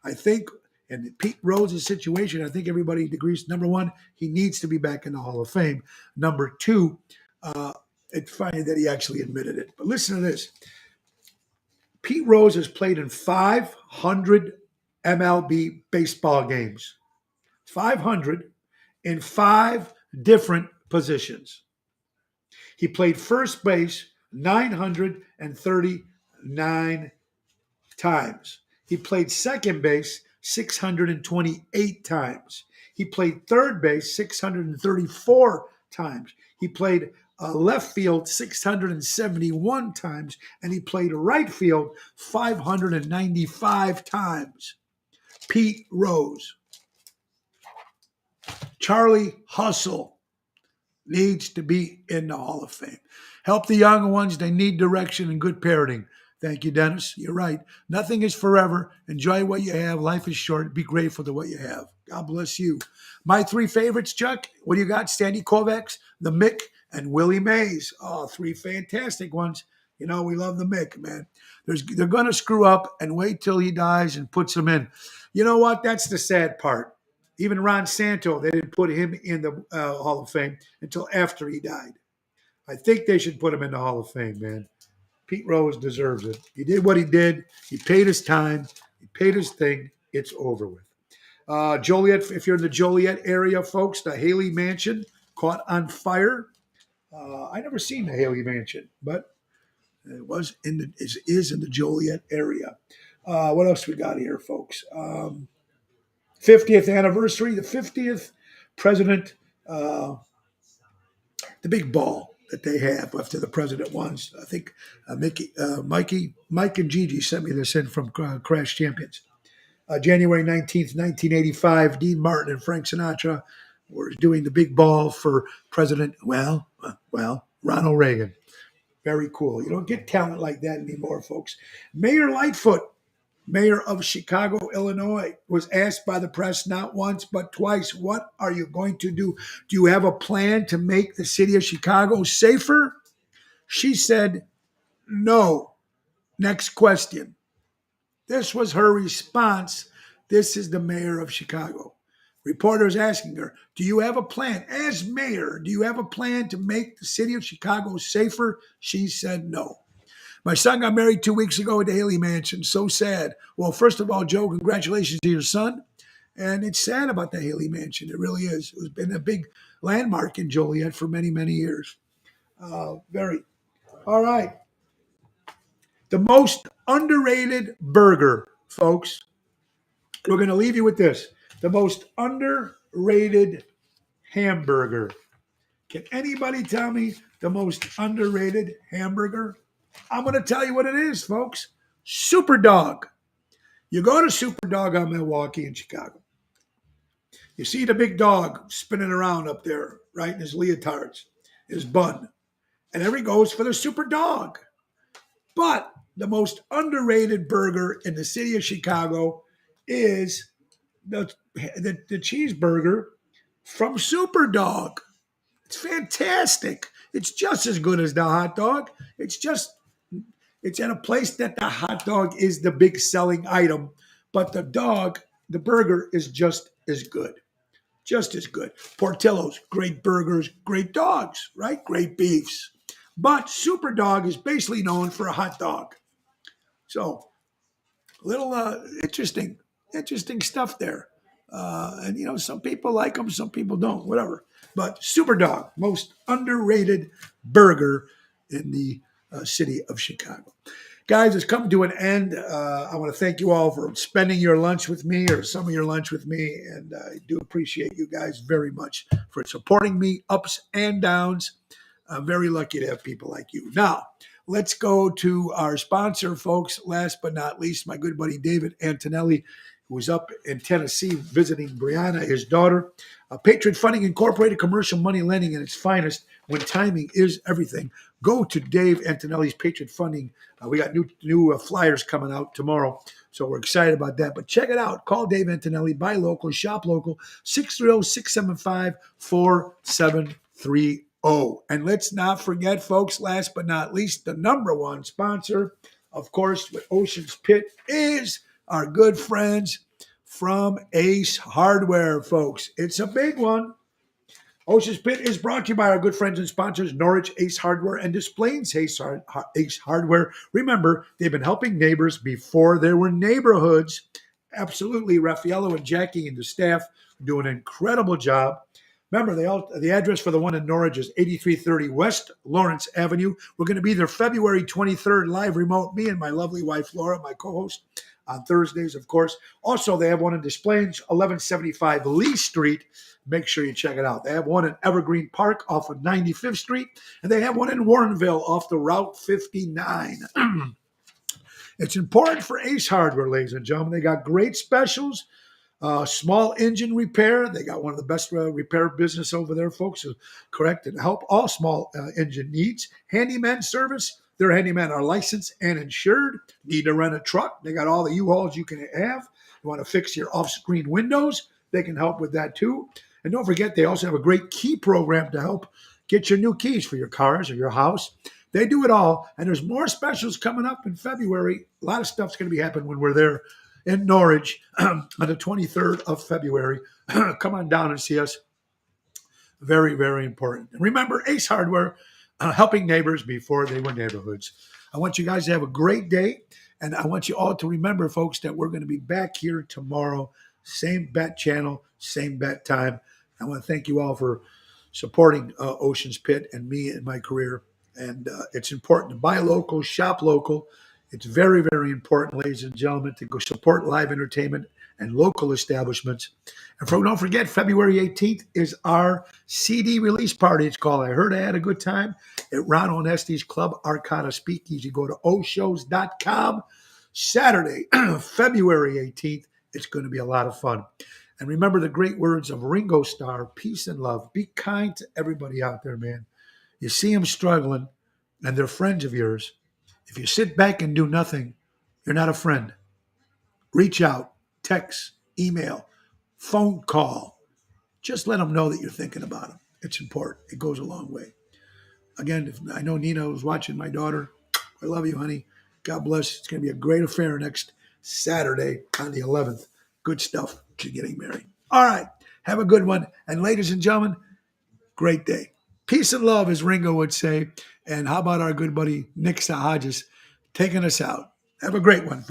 I think in Pete Rose's situation, I think everybody agrees, number 1, he needs to be back in the Hall of Fame. Number 2, it's funny that he actually admitted it. But listen to this. Pete Rose has played in 500 MLB baseball games. 500 in 5 different positions. He played first base 939 times. He played second base 628 times. He played third base 634 times. He played left field 671 times, and he played right field 595 times. Pete Rose. Charlie Hustle needs to be in the Hall of Fame. Help the younger ones. They need direction and good parenting. Thank you, Dennis. You're right. Nothing is forever. Enjoy what you have. Life is short. Be grateful to what you have. God bless you. My three favorites, Chuck. What do you got? Sandy Koufax, the Mick, and Willie Mays. Oh, three fantastic ones. You know, we love the Mick, man. They're going to screw up and wait till he dies and puts them in. You know what? That's the sad part. Even Ron Santo, they didn't put him in the Hall of Fame until after he died. I think they should put him in the Hall of Fame, man. Pete Rose deserves it. He did what he did. He paid his time. He paid his thing. It's over with. Joliet, if you're in the Joliet area, folks, the Haley Mansion caught on fire. I never seen the Haley Mansion, but it is in the Joliet area. What else we got here, folks? 50th anniversary, the 50th president, the big ball that they have after the president won. I think Mike and Gigi sent me this in from Crash Champions. January 19th, 1985, Dean Martin and Frank Sinatra were doing the big ball for President, Ronald Reagan. Very cool. You don't get talent like that anymore, folks. Mayor Lightfoot, mayor of Chicago, Illinois, was asked by the press not once but twice, what are you going to do? Do you have a plan to make the city of Chicago safer? She said, no. Next question. This was her response. This is the mayor of Chicago. Reporters asking her, do you have a plan? As mayor, do you have a plan to make the city of Chicago safer? She said no. My son got married 2 weeks ago at the Haley Mansion. So sad. Well, first of all, Joe, congratulations to your son. And it's sad about the Haley Mansion. It really is. It's been a big landmark in Joliet for many, many years. Very. All right. The most underrated burger, folks. We're going to leave you with this. The most underrated hamburger. Can anybody tell me the most underrated hamburger? I'm going to tell you what it is, folks. Super Dog. You go to Super Dog on Milwaukee in Chicago. You see the big dog spinning around up there, right, in his leotards, his bun. And there he goes for the Super Dog. But the most underrated burger in the city of Chicago is the cheeseburger from Super Dog. It's fantastic. It's just as good as the hot dog. It's at a place that the hot dog is the big selling item, but the burger is just as good. Just as good. Portillo's, great burgers, great dogs, right? Great beefs. But Super Dog is basically known for a hot dog. So, a little interesting stuff there. And, you know, some people like them, some people don't, whatever. But Super Dog, most underrated burger in the city of Chicago. Guys, it's come to an end. I want to thank you all for spending your lunch with me or some of your lunch with me. And I do appreciate you guys very much for supporting me, ups and downs. I'm very lucky to have people like you. Now, let's go to our sponsor, folks. Last but not least, my good buddy David Antonelli, who was up in Tennessee visiting Brianna, his daughter. Patriot Funding Incorporated, commercial money lending in its finest when timing is everything. Go to Dave Antonelli's Patriot Funding. We got new flyers coming out tomorrow, so we're excited about that. But check it out. Call Dave Antonelli. Buy local. Shop local. 630-675-4730. And let's not forget, folks, last but not least, the number one sponsor, of course, with Ocean's Pit is our good friends from Ace Hardware, folks. It's a big one. Ocean's Pit is brought to you by our good friends and sponsors, Norwich Ace Hardware and Des Plaines Ace Hardware. Remember, they've been helping neighbors before there were neighborhoods. Absolutely, Raffaello and Jackie and the staff do an incredible job. Remember, the address for the one in Norwich is 8330 West Lawrence Avenue. We're going to be there February 23rd, live remote. Me and my lovely wife, Laura, my co-host. on Thursdays, of course. Also, they have one in Des Plaines, 1175 Lee Street. Make sure you check it out. They have one in Evergreen Park off of 95th Street, and they have one in Warrenville off the Route 59. It's important for Ace Hardware, ladies and gentlemen. They got great specials. Small engine repair. They got one of the best repair business over there, folks. Correct, and help all small engine needs. Handyman service. Their handymen are licensed and insured. Need to rent a truck? They got all the U-Hauls you can have. You want to fix your off-screen windows? They can help with that too. And don't forget, they also have a great key program to help get your new keys for your cars or your house. They do it all. And there's more specials coming up in February. A lot of stuff's going to be happening when we're there in Norwich on the 23rd of February. Come on down and see us. Very, very important. And remember, Ace Hardware, helping neighbors before they were neighborhoods. I want you guys to have a great day. And I want you all to remember, folks, that we're going to be back here tomorrow. Same bat channel, same bat time. I want to thank you all for supporting Ocean's Pit and me in my career. And it's important to buy local, shop local. It's very, very important, ladies and gentlemen, to go support live entertainment and local establishments. And don't forget, February 18th is our CD release party. It's called I Heard I Had a Good Time at Ron Onesti's Club Arcana Speakeasy. Go to oshows.com. Saturday, February 18th. It's going to be a lot of fun. And remember the great words of Ringo Starr, peace and love. Be kind to everybody out there, man. You see them struggling, and they're friends of yours. If you sit back and do nothing, you're not a friend. Reach out, text, email, phone call. Just let them know that you're thinking about them. It's important. It goes a long way. Again, I know Nina was watching, my daughter. I love you, honey. God bless. It's going to be a great affair next Saturday on the 11th. Good stuff. She's getting married. All right. Have a good one. And ladies and gentlemen, great day. Peace and love, as Ringo would say. And how about our good buddy Nick Sahajas taking us out? Have a great one.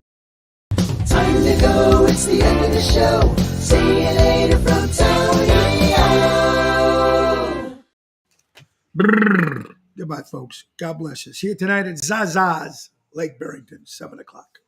Time to go, it's the end of the show. See you later from Tony. Goodbye, folks. God bless you. See you tonight at Zaza's, Lake Barrington, 7 o'clock.